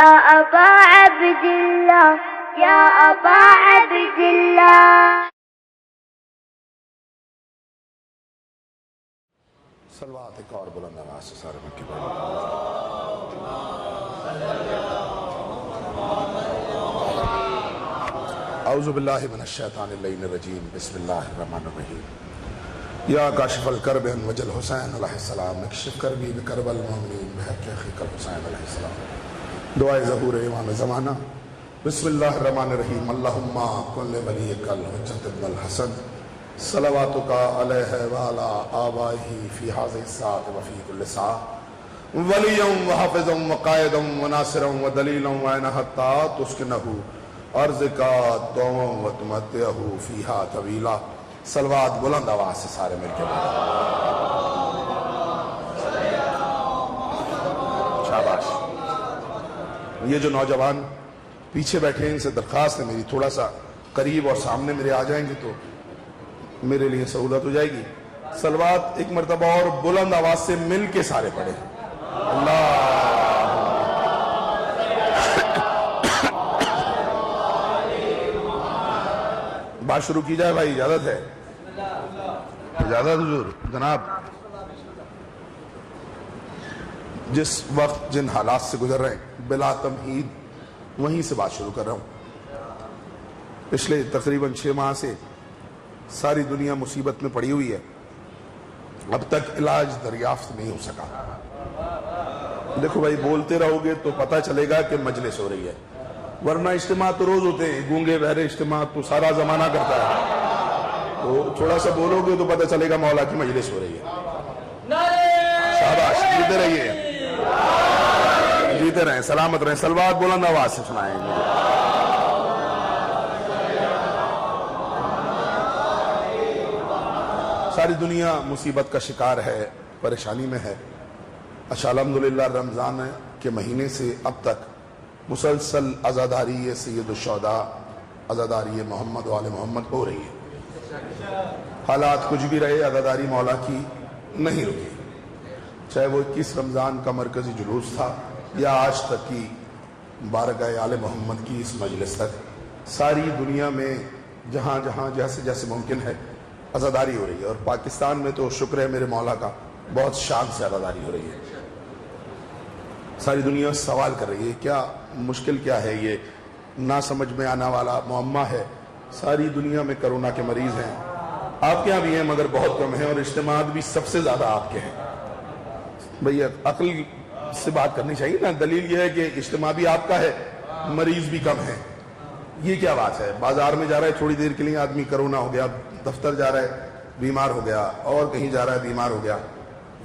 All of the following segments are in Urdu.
يا أبا عبد الله يا أبا عبد الله. سلوات ایک اور بلند آواز سے سارے مل کے اعوذ باللہ من الشیطان اللعین الرجیم بسم اللہ الرحمن الرحیم. یا کاشف الکرب انوج الحسین علیہ السلام اکشف کربی بکرب المؤمنین بحق اخیک الحسین علیہ السلام. دعائے ظہور امام زمانہ. بسم اللہ الرحمن الرحیم. اللہم کن لولیک الحجت ابن الحسن صلواتک علیہ وعلا آبائہ فی حاضر الساعت وفی کل ساعت ولیاں وحافظاں وقائداں وناصراں ودلیلاں وعین حتی تسکنہو ارضکا دعواں وتمتعہو فیہا طویلا. صلوات بلند آواز سے سارے مل کے شاباش. یہ جو نوجوان پیچھے بیٹھے ہیں ان سے درخواست ہے میری تھوڑا سا قریب اور سامنے میرے آ جائیں گے تو میرے لیے سہولت ہو جائے گی. صلوات ایک مرتبہ اور بلند آواز سے مل کے سارے پڑھے. اللہ بات شروع کی جائے بھائی. اجازت ہے؟ اجازت حضور جناب. جس وقت جن حالات سے گزر رہے ہیں بلا تمہید وہیں سے بات شروع کر رہا ہوں. پچھلے تقریباً 6 ماہ سے ساری دنیا مصیبت میں پڑی ہوئی ہے. اب تک علاج دریافت نہیں ہو سکا. دیکھو بھائی بولتے رہو گے تو پتہ چلے گا کہ مجلس ہو رہی ہے, ورنہ اجتماع تو روز ہوتے ہیں. گونگے بہرے اجتماع تو سارا زمانہ کرتا ہے. تو تھوڑا سا بولو گے تو پتہ چلے گا مولا کی مجلس ہو رہی ہے. شاباش, جیتے رہیے, جیتے رہیں, سلامت رہیں. صلوات بلند آواز سے سنائیں گے. ساری دنیا مصیبت کا شکار ہے, پریشانی میں ہے. اچھا الحمدللہ رمضان کے مہینے سے اب تک مسلسل عزاداری سید الشہداء, عزاداری محمد و آل محمد ہو رہی ہے. حالات کچھ بھی رہے عزاداری مولا کی نہیں رکی. چاہے وہ 21 رمضان کا مرکزی جلوس تھا یا آج تک کی بارگاہ آل محمد کی اس مجلس تک, ساری دنیا میں جہاں جہاں جیسے جیسے ممکن ہے عزاداری ہو رہی ہے. اور پاکستان میں تو شکر ہے میرے مولا کا, بہت شان سے عزاداری ہو رہی ہے. ساری دنیا سوال کر رہی ہے کیا مشکل کیا ہے, یہ نہ سمجھ میں آنا والا معمہ ہے. ساری دنیا میں کرونا کے مریض ہیں, آپ کے یہاں بھی ہیں مگر بہت کم ہیں, اور اجتماعات بھی سب سے زیادہ آپ کے ہیں. بھئی عقل سے بات کرنی چاہیے نا. دلیل یہ ہے کہ اجتماع بھی آپ کا ہے, مریض بھی کم ہیں. یہ کیا بات ہے؟ بازار میں جا رہا ہے تھوڑی دیر کے لیے آدمی کرونا ہو گیا, دفتر جا رہا ہے بیمار ہو گیا, اور کہیں جا رہا ہے بیمار ہو گیا.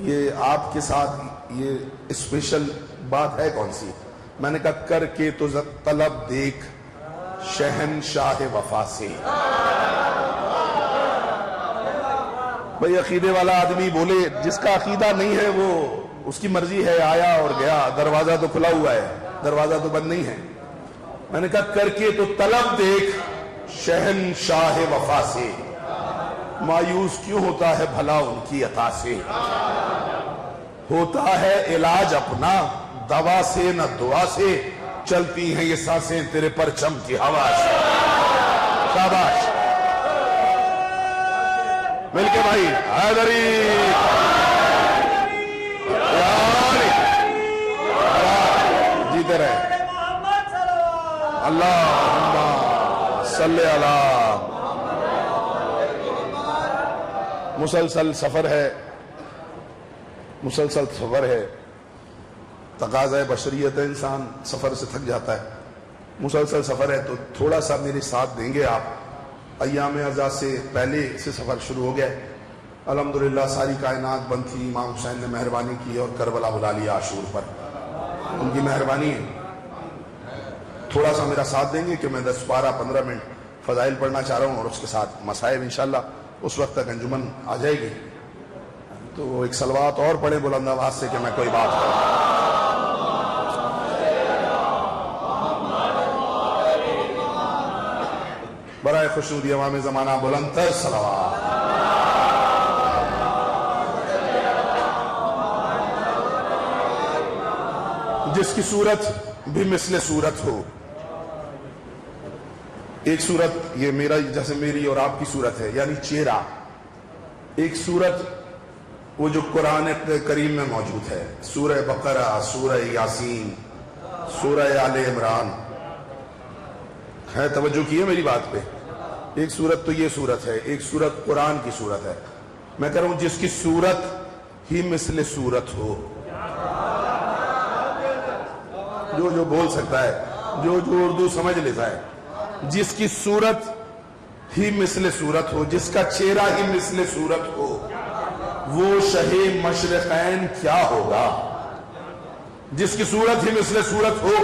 یہ آپ کے ساتھ یہ اسپیشل بات ہے کون سی؟ میں نے کہا کر کے تو طلب دیکھ شہنشاہ وفا سے. بھئی عقیدے والا آدمی بولے, جس کا عقیدہ نہیں ہے وہ اس کی مرضی ہے, آیا اور گیا, دروازہ تو کھلا ہوا ہے, دروازہ تو بند نہیں ہے. میں نے کہا کر کے تو طلب دیکھ شہنشاہ وفا سے, مایوس کیوں ہوتا ہے بھلا ان کی عطا سے. ہوتا ہے علاج اپنا دوا سے نہ دعا سے, چلتی ہیں یہ سانسیں تیرے پرچم کی ہوا سے. شاباش, مل کے بھائی حیدری جیتے رہے. اللہم صلی علی. مسلسل سفر ہے, مسلسل سفر ہے, تقاضۂ بشریت ہے, انسان سفر سے تھک جاتا ہے. مسلسل سفر ہے تو تھوڑا سا میرے ساتھ دیں گے آپ. ایام عزا سے پہلے سے سفر شروع ہو گیا. الحمدللہ ساری کائنات بند تھی, امام حسین نے مہربانی کی اور کربلا بلا لیا عاشور پر, ان کی مہربانی ہے. تھوڑا سا میرا ساتھ دیں گے کہ میں 10 12 15 منٹ فضائل پڑھنا چاہ رہا ہوں, اور اس کے ساتھ مصائب انشاءاللہ اس وقت تک انجمن آ جائے گی. تو ایک صلوات اور پڑھیں بلند آواز سے کہ میں کوئی بات کروں. برائے خوشنودی امام زمانہ بلند تر صلوات. جس کی صورت بھی مثل صورت ہو. ایک صورت یہ میرا جیسے میری اور آپ کی صورت ہے یعنی چہرہ. ایک صورت وہ جو قرآن کریم میں موجود ہے، سورہ بقرہ، سورہ یاسین، سورہ آل عمران ہے. توجہ کی ہے میری بات پہ؟ ایک صورت تو یہ صورت ہے، ایک صورت قرآن کی صورت ہے. میں کہہ رہا ہوں جس کی صورت ہی مثل صورت ہو. جو بول سکتا ہے، جو اردو سمجھ لیتا ہے، جس کی صورت ہی مثل صورت ہو، جس کا چہرہ ہی مثل صورت ہو، وہ شہ مشرقین کیا ہوگا. جس کی صورت ہی مثل صورت ہو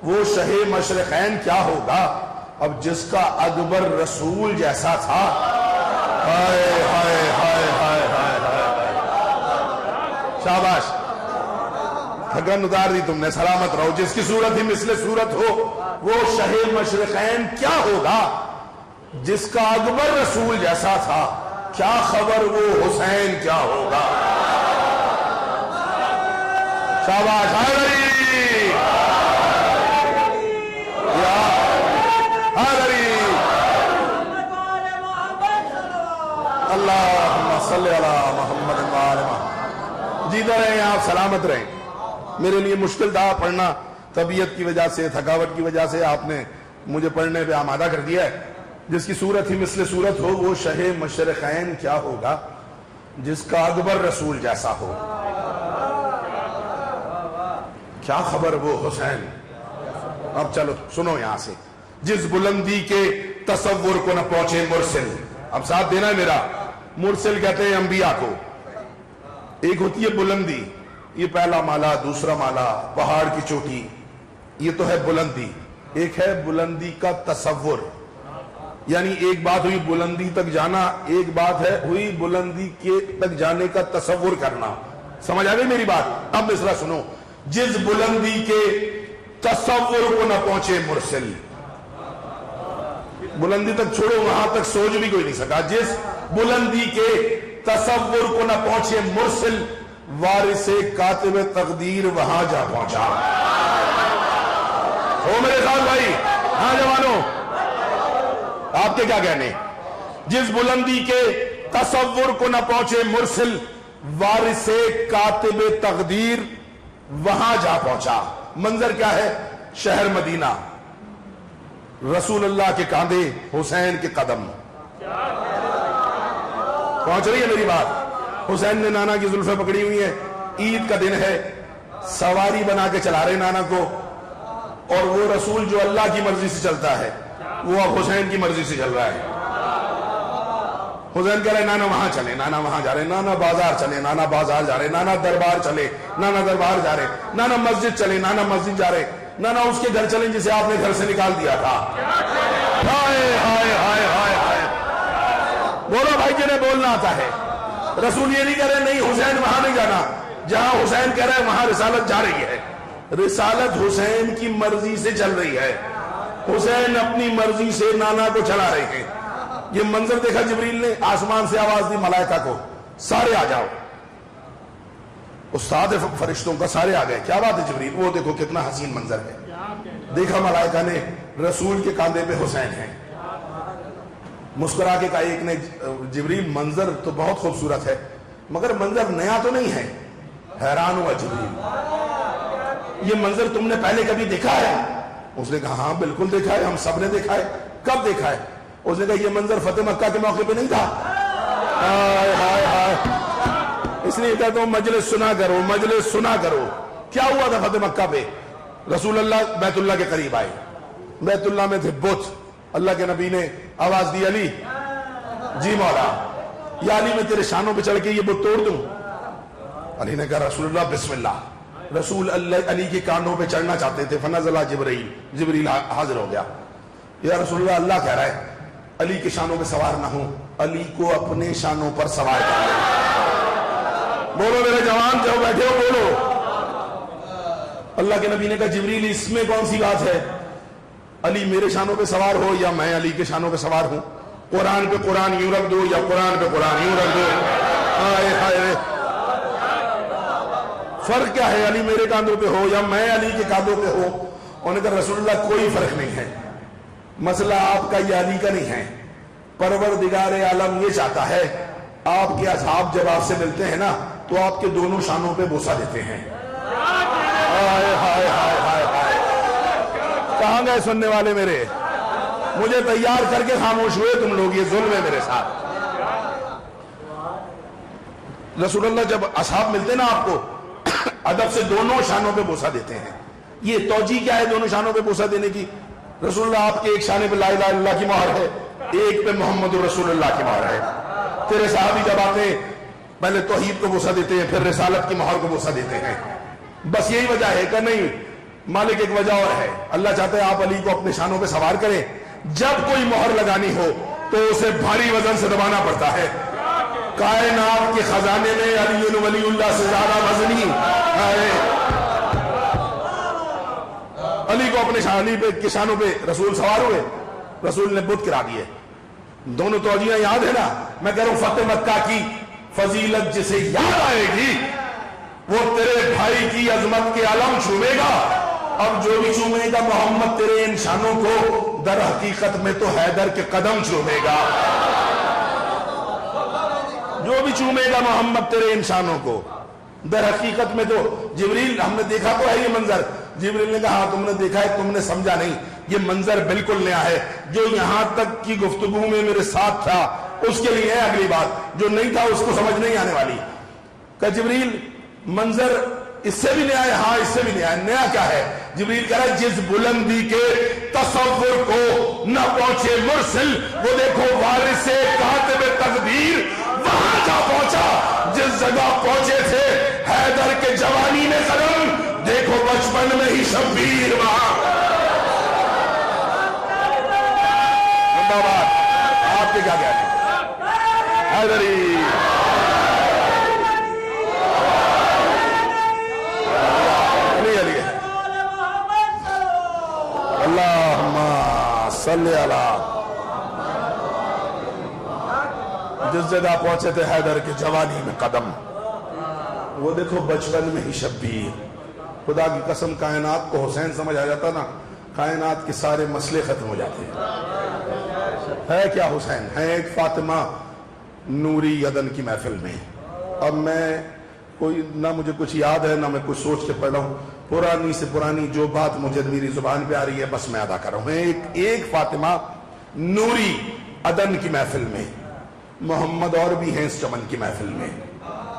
وہ شہ مشرقین کیا ہوگا. اب جس کا اکبر رسول جیسا تھا، ہائے ہائے ہائے ہائے ہائے ہائے، شاباش، تھکن اتار دی تم نے، سلامت رہو. جس کی صورت ہی مثل صورت ہو وہ شہ مشرقین کیا ہوگا. جس کا اکبر رسول جیسا تھا، کیا خبر وہ حسین کیا ہوگا. شاباش، حیدری اللہم صلی علی محمد وعلی محمد. جیتے رہیں آپ، سلامت رہیں. میرے لیے مشکل تھا پڑھنا، طبیعت کی وجہ سے، تھکاوٹ کی وجہ سے آپ نے مجھے پڑھنے پہ آمادہ کر دیا ہے. جس کی صورت ہی مثل صورت ہو وہ شہ مشرقین کیا ہوگا. جس کا اکبر رسول جیسا ہو، کیا خبر وہ حسین. اب چلو سنو یہاں سے. جس بلندی کے تصور کو نہ پہنچے مرسل. اب ساتھ دینا ہے میرا. مرسل کہتے ہیں انبیاء کو. ایک ہوتی ہے بلندی، یہ پہلا مالا، دوسرا مالا، پہاڑ کی چوٹی، یہ تو ہے بلندی. ایک ہے بلندی کا تصور، یعنی ایک بات ہوئی بلندی تک جانا، ایک بات ہے ہوئی بلندی کے تک جانے کا تصور کرنا. سمجھ آ گئی میری بات؟ اب مصرع سنو. جس بلندی کے تصور کو نہ پہنچے مرسل. بلندی تک چھوڑو، وہاں تک سوچ بھی کوئی نہیں سکا. جس بلندی کے تصور کو نہ پہنچے مرسل، وارث کاتب تقدیر وہاں جا پہنچا. ہو میرے ساتھ بھائی؟ ہاں جوانوں، آپ کے کیا کہنے؟ جس بلندی کے تصور کو نہ پہنچے مرسل، وارث کاتب تقدیر وہاں جا پہنچا. منظر کیا ہے؟ شہر مدینہ، رسول اللہ کے کاندھے، حسین کے قدم. پہنچ رہی ہے میری بات؟ حسین نے نانا کی زلفیں پکڑی ہوئی ہیں، عید کا دن ہے، سواری بنا کے چلا رہے نانا کو، اور وہ رسول جو اللہ کی مرضی سے چلتا ہے وہ اب حسین کی مرضی سے چل رہا ہے. حسین کہہ رہے نانا وہاں چلے، نانا وہاں جا رہے، نانا بازار چلے، نانا بازار جا رہے، نانا دربار چلے، نانا دربار جا رہے، نانا مسجد چلے، نانا مسجد جا رہے، نانا اس کے گھر چلیں جسے آپ نے گھر سے نکال دیا تھا. ہائے ہائے ہائے ہائے ہائے. بولو بھائی جنہیں بولنا آتا ہے. رسول یہ نہیں کہہ رہے نہیں حسین وہاں نہیں جانا، جہاں حسین کہہ رہا ہے وہاں رسالت جا رہی ہے. رسالت حسین کی مرضی سے چل رہی ہے. حسین اپنی مرضی سے نانا کو چلا رہے ہیں. یہ منظر دیکھا جبریل نے، آسمان سے آواز دی ملائکہ کو، سارے آ جاؤ. استاد فرشتوں کا سارے آ گئے. کیا بات ہے جبریل؟ وہ دیکھو کتنا حسین منظر ہے. دیکھا ملائکہ نے رسول کے کاندھے پہ حسین ہیں. مسکرا کے کہا ایک نے، جبریل منظر تو بہت خوبصورت ہے مگر منظر نیا تو نہیں ہے. حیران ہوا جبریل، یہ منظر تم نے پہلے کبھی دیکھا ہے؟ اس نے کہا ہاں بالکل دیکھا ہے، ہم سب نے دیکھا ہے. کب دیکھا ہے؟ اس نے کہا یہ منظر فتح مکہ کے موقع پہ نہیں تھا. ہائے ہائے ہائے. اس لیے کہتا ہوں مجلس سنا کرو، مجلس سنا کرو. کیا ہوا تھا فتح مکہ پہ؟ رسول اللہ بیت اللہ کے قریب آئے. بیت اللہ میں تھے بت. اللہ کے نبی نے آواز دی علی، جی مولا، یا علی میں تیرے شانوں پہ چڑھ کے یہ بت توڑ دوں؟ علی نے کہا رسول اللہ بسم اللہ. رسول اللہ علی کے کانوں پہ چڑھنا چاہتے تھے. فنزل جبرائیل، جبریل حاضر ہو گیا. یا رسول اللہ، اللہ کہہ رہا ہے علی کے شانوں پہ سوار نہ ہوں، علی کو اپنے شانوں پر سوار کر لیں. بولو میرے جوان جو بیٹھے ہو بولو. اللہ کے نبی نے کہا جبریل اس میں کون سی بات ہے؟ علی میرے شانوں پہ سوار ہو یا میں علی کے شانوں پہ سوار ہوں. قرآن پہ قرآن یوں رکھ دو یا قرآن پہ قرآن یوں رکھ دو. ہائے ہائے. فرق کیا ہے؟ علی میرے کاندھوں پہ ہو یا میں علی کے کاندھوں پہ ہو. انہوں نے کہا رسول اللہ کوئی فرق نہیں ہے، مسئلہ آپ کا یا علی کا نہیں ہے، پروردگار عالم یہ چاہتا ہے آپ کے اصحاب جب آپ سے ملتے ہیں نا تو آپ کے دونوں شانوں پہ بوسہ دیتے ہیں۔ ہائے ہائے ہائے ہائے ہائے، کہاں گئے سننے والے میرے؟ مجھے تیار کر کے خاموش ہوئے تم لوگ، یہ ظلم ہے میرے ساتھ۔ رسول اللہ جب اصحاب ملتے نا آپ کو ادب سے دونوں شانوں پہ بوسہ دیتے ہیں۔ یہ توجیہ کیا ہے دونوں شانوں پہ بوسہ دینے کی؟ رسول اللہ آپ کے ایک شانے پہ لا الہ الا اللہ کی مہر ہے، ایک پہ محمد رسول اللہ کی مہر ہے۔ تیرے صحابی جب آتے ہیں پہلے توحید کو بوسہ دیتے ہیں، پھر رسالت کی مہر کو بوسہ دیتے ہیں۔ بس یہی وجہ ہے کہ نہیں؟ مالک ایک وجہ اور ہے، اللہ چاہتا ہے آپ علی کو اپنے شانوں پہ سوار کریں، جب کوئی مہر لگانی ہو تو اسے بھاری وزن سے دبانا پڑتا ہے۔ کائنات کے خزانے میں علی ولی اللہ سے زیادہ وزنی ہے۔ علی کو اپنے شانوں پہ رسول سوار ہوئے، رسول نے بت گرا دیے۔ دونوں توجیہ یاد ہے نا؟ میں کہہ رہا ہوں فتح مکہ کی فضیلت جسے یاد آئے گی وہ تیرے بھائی کی عظمت کے علم چومے گا۔ اب جو بھی چومے گا محمد تیرے ان شانوں کو، در حقیقت میں تو حیدر کے قدم چومے گا۔ جو بھی چومے گا محمد تیرے ان شانوں کو، در حقیقت میں تو جبریل، ہم نے دیکھا تو ہے یہ منظر، جبریل نے کہا ہاں تم نے دیکھا ہے، تم نے سمجھا نہیں، یہ منظر بالکل نیا ہے۔ جو یہاں تک کی گفتگو میں میرے ساتھ تھا اس کے لیے ہے اگلی بات، جو نہیں تھا اس کو سمجھ نہیں آنے والی۔ کہ جبریل منظر اس سے بھی نیا ہے؟ ہاں اس سے بھی نیا ہے۔ نیا کیا ہے؟ جبریل کہہ رہا ہے جس بلندی کے تصور کو نہ پہنچے مرسل، وہ دیکھو وارث کاتب تقدیر وہاں جا پہنچا جس جگہ پہنچے تھے حیدر کے جوانی میں قدم، دیکھو بچپن میں ہی شبیر وہاں۔ آپ کے کیا کہتے ہیں؟ حیدری اللہم صلی علی، جس جگہ پہنچے تھے حیدر کی جوانی میں قدم، وہ دیکھو بچپن میں ہی شبیر۔ خدا کی قسم کائنات کو حسین سمجھ آ جاتا نا، کائنات کے سارے مسئلے ختم ہو جاتے ہیں۔ ہے کیا حسین؟ ہے ایک فاطمہ نوری عدن کی محفل میں۔ اب میں کوئی نہ مجھے کچھ یاد ہے نہ میں کچھ سوچ کے پڑھ رہا ہوں، پرانی سے پرانی جو بات مجھے میری زبان پہ آ رہی ہے بس میں ادا کر رہا ہوں۔ ایک فاطمہ نوری عدن کی محفل میں، محمد اور بھی ہیں اس چمن کی محفل میں۔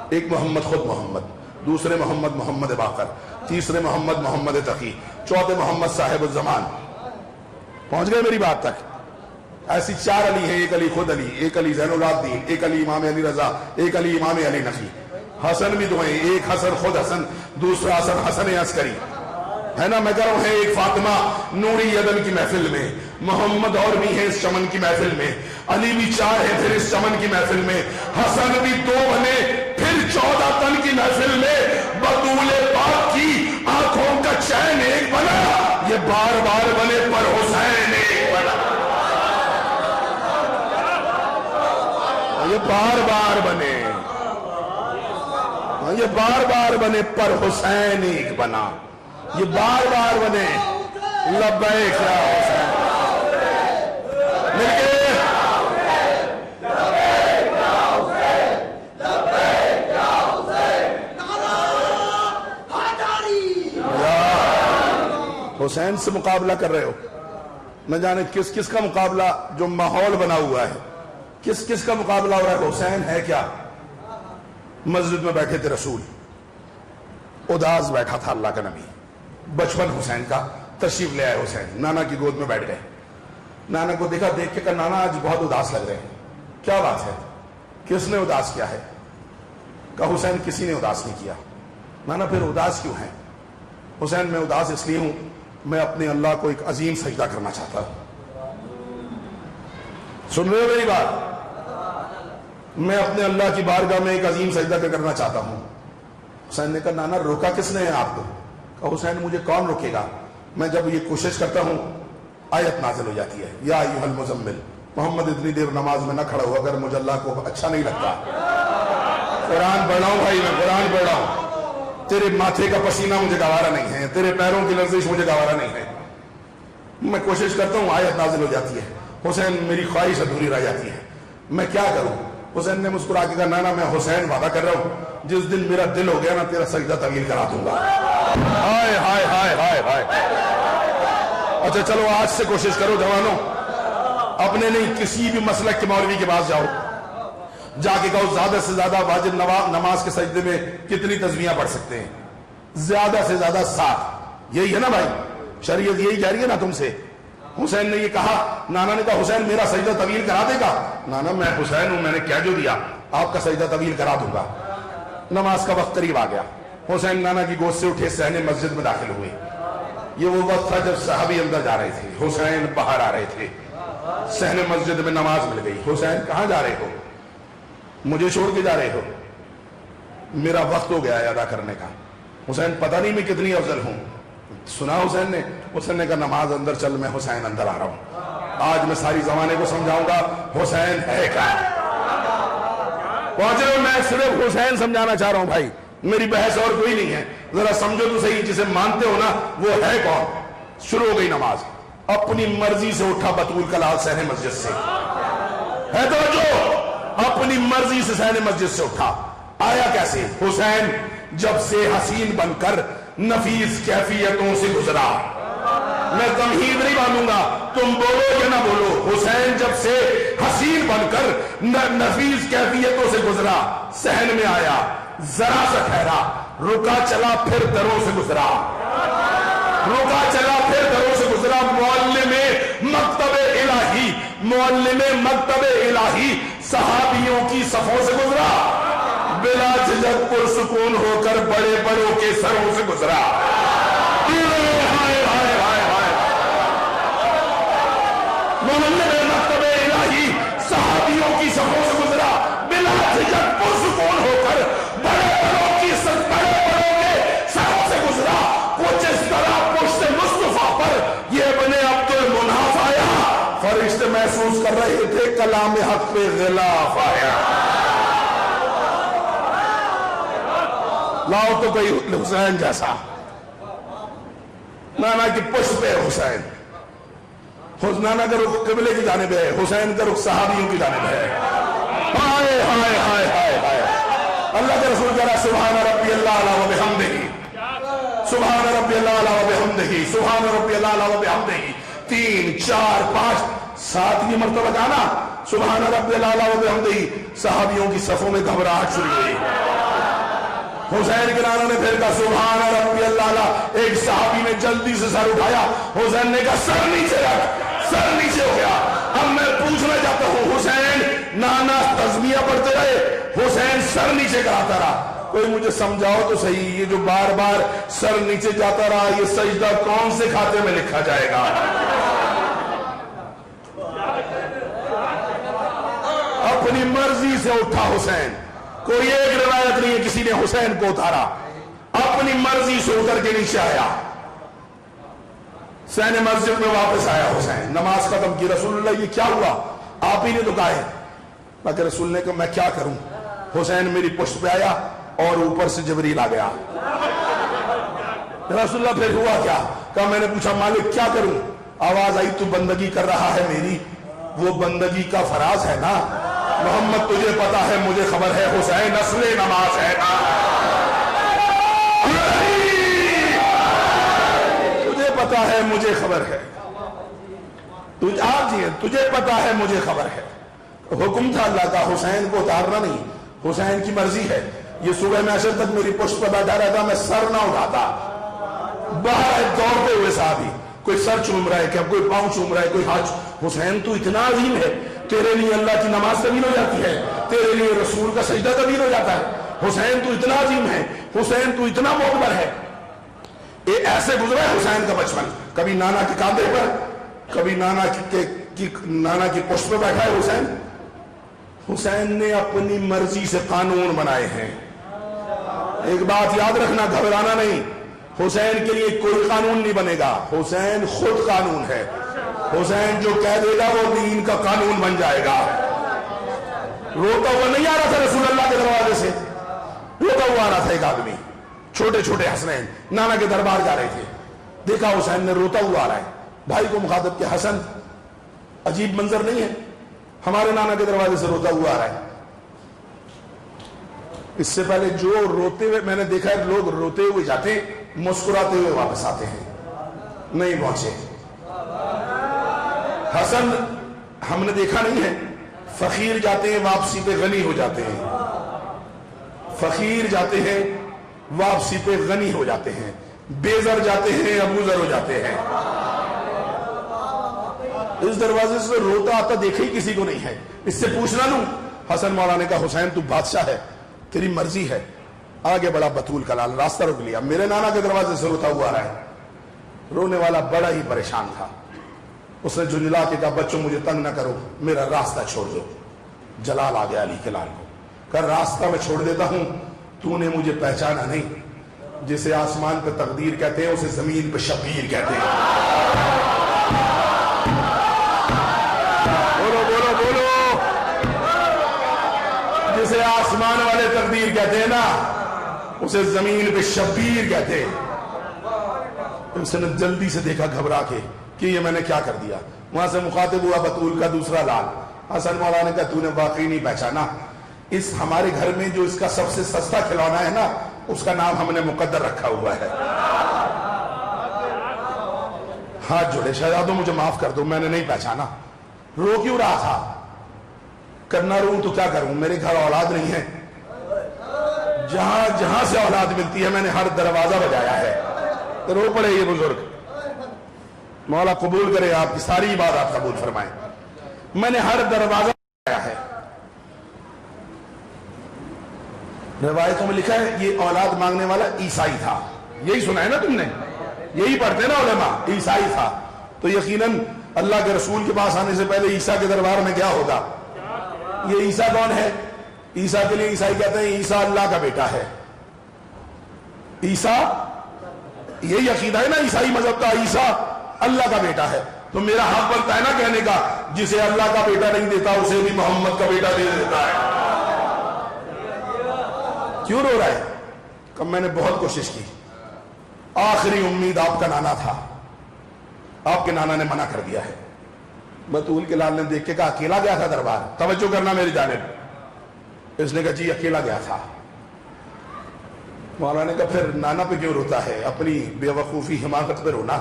ایک محمد خود محمد، دوسرے محمد محمد باقر، تیسرے محمد محمد تقی، چوتھے محمد صاحب الزمان۔ پہنچ گئے میری بات تک؟ ایسی چار علی ہیں، ایک علی خود علی، ایک علی زین العابدین، ایک علی امام علی رضا، ایک علی امام علی نقی۔ حسن بھی دو ہیں، ایک حسن خود حسن، دوسرا حسن حسن عسکری، ہے نا؟ میں کہہ رہا ہوں ہے ایک فاطمہ نوری عدن کی محفل میں، محمد اور بھی ہیں اس چمن کی محفل میں، علی بھی چار ہیں پھر اس چمن کی محفل میں، حسن بھی دو بنے پھر 14 تن کی محفل میں، بطول پاک کی آنکھوں کا چین ایک بنا، یہ بار بار بنے پر حسین ایک بنا۔ یہ بار بار بنے، یہ بار بار بنے پر حسین ایک بنا، یہ بار بار بنے لبیک یا حسین۔ مل کے حسین سے مقابلہ کر رہے ہو، نہ جانے کس کس کا مقابلہ، جو ماحول بنا ہوا ہے کس کس کا مقابلہ ہو رہا ہے۔ حسین ہے کیا؟ مسجد میں بیٹھے تھے رسول، اداس بیٹھا تھا اللہ کا نبی، بچپن حسین کا، تشریف لے آئے حسین، نانا کی گود میں بیٹھ گئے، نانا کو دیکھا، دیکھ کے کہا نانا آج بہت اداس لگ رہے ہیں، کیا بات ہے؟ کس نے اداس کیا ہے؟ کہا حسین کسی نے اداس نہیں کیا۔ نانا پھر اداس کیوں ہیں؟ حسین میں اداس اس لیے ہوں، میں اپنے اللہ کو ایک عظیم سجدہ کرنا چاہتا ہوں۔ سن رہے ہو میری بات؟ میں اپنے اللہ کی بارگاہ میں ایک عظیم سجدہ کرنا چاہتا ہوں۔ حسین نے کہا نانا روکا کس نے ہے آپ کو؟ کہا حسین مجھے کون روکے گا، میں جب یہ کوشش کرتا ہوں آیت نازل ہو جاتی ہے، یا ایھا المزمل، محمد اتنی دیر نماز میں نہ کھڑا ہو اگر مجھے اللہ کو اچھا نہیں لگتا۔ قرآن پڑھ رہا ہوں بھائی، میں قرآن پڑھ رہا ہوں، تیرے ماتھے کا پسینہ مجھے گوارا نہیں ہے، تیرے پیروں کی لرزش مجھے گوارا نہیں ہے. میں کوشش کرتا ہوں، آیت نازل ہو جاتی ہے، حسین میری خواہش ادھوری رہ جاتی ہے، میں کیا کروں؟ حسین نے مسکرا کے کہا نانا میں حسین وعدہ کر رہا ہوں جس دن میرا دل ہو گیا نا تیرا سجدہ طویل کرا دوں گا. ہائے ہائے ہائے ہائے ہائے. اچھا چلو آج سے کوشش کرو جوانوں، اپنے نہیں کسی بھی مسلک کے مولوی کے پاس جاؤ، جا کے کہو زیادہ سے زیادہ واجب نماز کے سجدے میں کتنی تسبیحاں پڑھ سکتے ہیں؟ زیادہ سے زیادہ 7. یہی ہے نا بھائی، شریعت یہی کہہ رہی ہے نا تم سے. حسین نے یہ کہا، نانا نے کہا حسین میرا سجدہ طویل کرا دے گا؟ نانا میں حسین ہوں، میں نے کیا جو دیا، آپ کا سجدہ طویل کرا دوں گا. نماز کا وقت قریب آ گیا، حسین نانا کی گود سے اٹھے صحن مسجد میں داخل ہوئے. یہ وہ وقت تھا جب صحابی اندر جا رہے تھے، حسین باہر آ رہے تھے. صحن مسجد میں نماز مل گئی. حسین کہاں جا رہے ہو؟ مجھے چھوڑ کے جا رہے ہو؟ میرا وقت ہو گیا ہے ادا کرنے کا. حسین پتہ نہیں میں کتنی افضل ہوں. سنا حسین نے کہا نماز اندر چل، میں حسین اندر آ رہا ہوں. آج میں ساری زمانے کو سمجھاؤں گا حسین ہے کیا. پہنچے میں صرف حسین سمجھانا چاہ رہا ہوں بھائی، میری بحث اور کوئی نہیں ہے. ذرا سمجھو تو صحیح، جسے مانتے ہو نا وہ ہے کون. شروع ہو گئی نماز، اپنی مرضی سے اٹھا بطول کا لال صحن مسجد سے، ہے توجہ، اپنی مرضی سے صحن مسجد سے اٹھا. آیا کیسے؟ حسین جب سے حسین بن کر نفیس کیفیتوں سے گزرا. میں تمہید نہیں باندھوں گا، تم بولو یا نہ بولو. حسین جب سے حسین بن کر نفیس کیفیتوں سے گزرا، صحن میں آیا، ذرا سا ٹھہرا، رکا چلا پھر دروں سے گزرا، رکا چلا پھر دروں سے گزرا. معلم مکتب الہی صحابیوں کی صفوں سے گزرا، بلا جھجک پرسکون ہو کر بڑے بڑوں کے سروں سے گزرا. معلم مکتب الہی صحابیوں کی صفوں سے گزرا، بلا جھجک پرسکون ہو کر بڑے بڑوں کے سروں سے گزرا. کچھ اس طرح پشت مصطفیٰ پر یہ ابن عبد المناف آیا، فرشتے محسوس کر رہے تھے کلام حق پہ غلاف آیا. لاؤ تو کوئی حسین جیسا. نانا کی پشت پہ حسین، نانا کا رخ قبلے کی جانب ہے، حسین کا رخ صحابیوں کی جانب ہے. ہائے ہائے ہائے ہائے ہائے. اللہ کے رسول کہہ رہا سبحان ربی اللہ علیہ وبحمدہ، سبحان ربی اللہ علیہ وبحمدہ، سبحان ربی اللہ علیہ وبحمدہ. 3 4 5 7 مرتبہ کہا سبحان ربی اللہ علیہ وبحمدہ. صحابیوں کی صفوں میں گھبراہٹ شروع ہوئی. حسین کے نانا نے پھر کہا سبحان ربی اللہ علیہ. ایک صحابی نے جلدی سے سر اٹھایا، حسین نے کہا سر نیچے رکھ. سر نیچے ہو گیا. اب میں پوچھنا چاہتا ہوں، حسین نانا تزمیہ پڑھتے رہے، حسین سر نیچے کراتا رہا. کوئی مجھے سمجھاؤ تو صحیح، یہ جو بار بار سر نیچے جاتا رہا یہ سجدہ کون سے کھاتے میں لکھا جائے گا؟ اپنی مرضی سے اٹھا حسین. کوئی ایک روایت نہیں ہے کسی نے حسین کو اتارا، اپنی مرضی سے اتر کے نیچے آیا، صحن مسجد میں واپس آیا. حسین نماز ختم کی. رسول اللہ یہ کیا ہوا؟ آپ ہی نے تو کہا ہے. مگر رسول نے کہا میں کیا کروں. حسین میری پشت پہ آیا اور اوپر سے جبریل آ گیا. رسول اللہ پھر ہوا کیا؟ کہا میں نے پوچھا مالک کیا کروں؟ آواز آئی تو بندگی کر رہا ہے میری، وہ بندگی کا فراز ہے نا. محمد تجھے پتا ہے مجھے خبر ہے، حسین اصل نماز ہے نا. تجھے پتا ہے مجھے خبر ہے، تجھے پتا ہے مجھے خبر ہے. حکم تھا اللہ کا حسین کو اتارنا نہیں، حسین کی مرضی ہے. یہ صبح محشر تک میری پشت پر بیٹھا رہتا، میں سر نہ اٹھاتا. باہر دوڑتے ہوئے صحابی، کوئی سر چوم رہا ہے، کہ کوئی پاؤں چوم رہا ہے، کوئی ہاتھ. حسین تو اتنا عظیم ہے، تیرے لیے اللہ کی نماز طویل ہو جاتی ہے، تیرے لیے رسول کا سجدہ طویل ہو جاتا ہے. حسین تو اتنا عظیم ہے، حسین تو اتنا معتبر ہے. یہ ایسے گزرا ہے حسین کا بچپن. کبھی نانا کے کاندھے پر، کبھی نانا کی پشت پہ بیٹھا ہے حسین. حسین نے اپنی مرضی سے قانون بنائے ہیں. ایک بات یاد رکھنا، گھبرانا نہیں. حسین کے لیے کوئی قانون نہیں بنے گا، حسین خود قانون ہے. حسین جو کہہ دے گا وہ دین کا قانون بن جائے گا. روتا ہوا نہیں آ رہا تھا رسول اللہ کے دروازے سے، روتا ہوا آ رہا تھا ایک آدمی چھوٹے چھوٹے حسنین نانا کے دربار جا رہے تھے. دیکھا حسین نے روتا ہوا آ رہا ہے, بھائی کو مخاطب کیا, حسن عجیب منظر نہیں ہے, ہمارے نانا کے دروازے سے روتا ہوا آ رہا ہے. اس سے پہلے جو روتے ہوئے میں نے دیکھا ہے, لوگ روتے ہوئے جاتے ہیں, مسکراتے ہوئے واپس آتے ہیں. نہیں پہنچے. حسن ہم نے دیکھا نہیں ہے, فقیر جاتے ہیں واپسی پہ غنی ہو جاتے ہیں, فقیر جاتے ہیں واپسی پہ غنی ہو جاتے ہیں, بے زر جاتے ہیں ابو زر ہو جاتے ہیں. اس دروازے سے روتا آتا دیکھا ہی کسی کو نہیں ہے. اس سے پوچھنا لوں. حسن مولا نے کہا حسین تو بادشاہ ہے, تیری مرضی ہے. آگے بڑا بطول کا لال, راستہ روک لیا. میرے نانا کے دروازے سے روتا ہوا آ رہا ہے. رونے والا بڑا ہی پریشان تھا. اس نے جھنجلا کے کہا بچوں مجھے تنگ نہ کرو, میرا راستہ چھوڑ دو. جلال آ گیا علی کے لال کو, کہا راستہ میں چھوڑ دیتا ہوں, تو نے مجھے پہچانا نہیں. جسے آسمان پہ تقدیر کہتے ہیں اسے زمین پہ شبیر کہتے ہیں. بولو بولو بولو. جسے آسمان والے تقدیر کہتے ہیں نا, اسے زمین پہ شبیر کہتے ہیں. اس نے جلدی سے دیکھا گھبرا کے کہ یہ میں نے کیا کر دیا. وہاں سے مخاطب ہوا بطول کا دوسرا لال. حسن مولا نے کہا تو نے واقعی نہیں پہچانا, اس ہمارے گھر میں جو اس کا سب سے سستا کھلونا ہے نا, اس کا نام ہم نے مقدر رکھا ہوا ہے. ہاتھ جوڑے, شہزادو مجھے معاف کر دو, میں نے نہیں پہچانا. رو کیوں رہا تھا؟ کرنا رو تو کیا کروں, میرے گھر اولاد نہیں ہے. جہاں جہاں سے اولاد ملتی ہے میں نے ہر دروازہ بجایا ہے. رو پڑے یہ بزرگ. مولا قبول کرے آپ کی ساری عبادات قبول فرمائے. میں نے ہر دروازہ بجایا ہے. روایتوں میں لکھا ہے یہ اولاد مانگنے والا عیسائی تھا. یہی سنا ہے نا تم نے, یہی پڑھتے نا علماء, عیسائی تھا. تو یقیناً اللہ کے رسول کے پاس آنے سے پہلے عیسیٰ کے دربار میں کیا ہوگا. یہ عیسیٰ کون ہے؟ عیسیٰ کے لیے عیسائی کہتے ہیں عیسیٰ اللہ کا بیٹا ہے. عیسیٰ, یہی عقیدہ ہے نا عیسائی مذہب کا, عیسیٰ اللہ کا بیٹا ہے. تو میرا حق بنتا ہے نا کہنے کا, جسے اللہ کا بیٹا نہیں دیتا اسے بھی محمد کا بیٹا دے دیتا ہے. کیوں رو رہا ہے؟ کہ میں نے بہت کوشش کی, آخری امید آپ کا نانا تھا, آپ کے نانا نے منع کر دیا ہے. بطول کے لال نے دیکھ کے کہا اکیلا گیا تھا دربار, توجہ کرنا میری جانب. اس نے کہا جی اکیلا گیا تھا. مولا نے کہا پھر نانا پہ کیوں روتا ہے؟ اپنی بے وقوفی حماقت پہ رونا.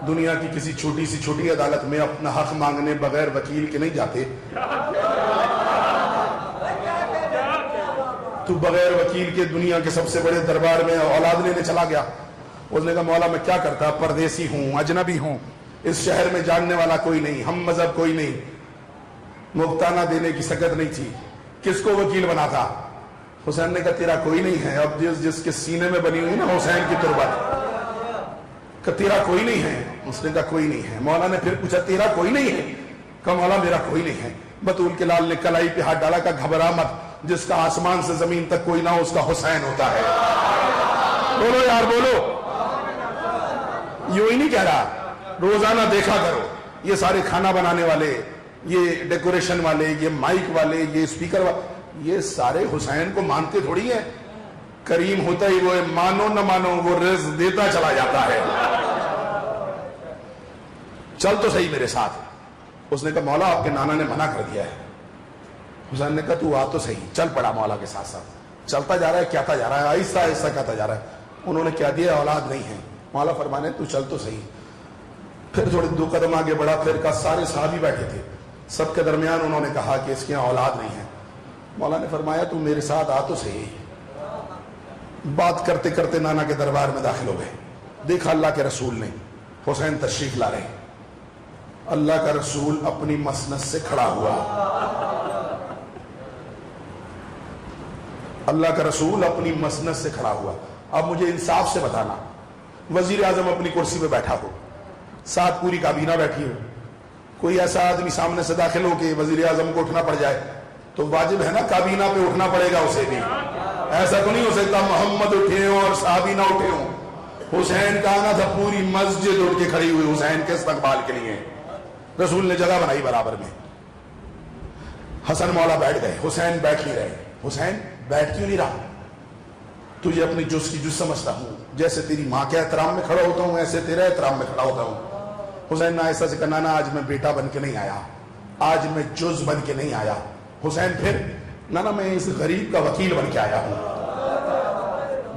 دنیا کی کسی چھوٹی سی چھوٹی عدالت میں اپنا حق مانگنے بغیر وکیل کے نہیں جاتے. تو بغیر وکیل کے دنیا کے سب سے بڑے دربار میں اولاد لینے چلا گیا. اس نے کہا مولا میں کیا کرتا, پردیسی ہوں, اجنبی ہوں, اس شہر میں جاننے والا کوئی نہیں, ہم مذہب کوئی نہیں, مفتانہ دینے کی سکت نہیں تھی, کس کو وکیل بنا تھا؟ حسین نے کہا تیرا کوئی نہیں ہے. اب جس کے سینے میں بنی ہوئی نا حسین کی تربت, کہ تیرا کوئی نہیں ہے. اس نے کہا کوئی نہیں ہے. مولا نے پھر پوچھا تیرا کوئی نہیں ہے؟ کہا مولا میرا کوئی نہیں ہے. بطول کے لال نے کلائی پہ ہاتھ ڈالا, کا گھبرا مت, جس کا آسمان سے زمین تک کوئی نہ ہو اس کا حسین ہوتا ہے. بولو یار بولو. یوں ہی نہیں کہہ رہا, روزانہ دیکھا کرو یہ سارے کھانا بنانے والے, یہ ڈیکوریشن والے, یہ مائک والے, یہ اسپیکر والے, یہ سارے حسین کو مانتے تھوڑی ہیں. کریم ہوتا ہی وہ ہے, مانو نہ مانو وہ رزق دیتا چلا جاتا ہے. چل تو صحیح میرے ساتھ. اس نے کہا مولا آپ کے نانا نے منع کر دیا ہے. حسین نے کہا تو آ تو صحیح. چل پڑا مولا کے ساتھ ساتھ, چلتا جا رہا ہے, کہتا جا رہا ہے, آہستہ آہستہ کہتا جا رہا ہے. انہوں نے کیا دیا, اولاد نہیں ہے. مولا فرمانے تو چل تو صحیح. پھر تھوڑے 2 قدم آگے بڑھا, پھر کہا سارے صحابی بیٹھے تھے, سب کے درمیان انہوں نے کہا کہ اس کے یہاں اولاد نہیں ہے. مولا نے فرمایا تو میرے ساتھ آ تو صحیح. بات کرتے کرتے نانا کے دربار میں داخل ہو گئے. دیکھا اللہ کے رسول نے, حسین تشریف لا رہے. اللہ کا رسول اپنی مسند سے کھڑا ہوا. اللہ کا رسول اپنی مسند سے کھڑا ہوا. اب مجھے انصاف سے بتانا, وزیر اعظم اپنی کرسی پہ بیٹھا ہو, ساتھ پوری کابینہ بیٹھی ہو, کوئی ایسا آدمی سامنے سے داخل ہو کہ وزیر اعظم کو اٹھنا پڑ جائے, تو واجب ہے نا کابینہ پہ اٹھنا پڑے گا اسے بھی. ایسا تو نہیں ہو سکتا محمد اٹھے ہوں اور صحابی نہ اٹھے ہوں. حسین کا آنا تھا, پوری مسجد اٹھ کے کھڑی ہوئی حسین کے استقبال کے لیے. رسول نے جگہ بنائی برابر میں. حسن مولا بیٹھ گئے, حسین بیٹھ نہیں رہے. حسین بیٹھ کیوں نہیں رہا؟ تجھے اپنی جز کی جز سمجھتا ہوں، جیسے تیری ماں کے احترام میں کھڑا ہوتا ہوں ایسے تیرے احترام میں کھڑا ہوتا ہوں۔ حسین نے ایسا سے کہا نانا آج میں بیٹا بن کے نہیں آیا، آج میں جز بن کے نہیں آیا۔ حسین پھر نانا میں اس غریب کا وکیل بن کے آیا ہوں۔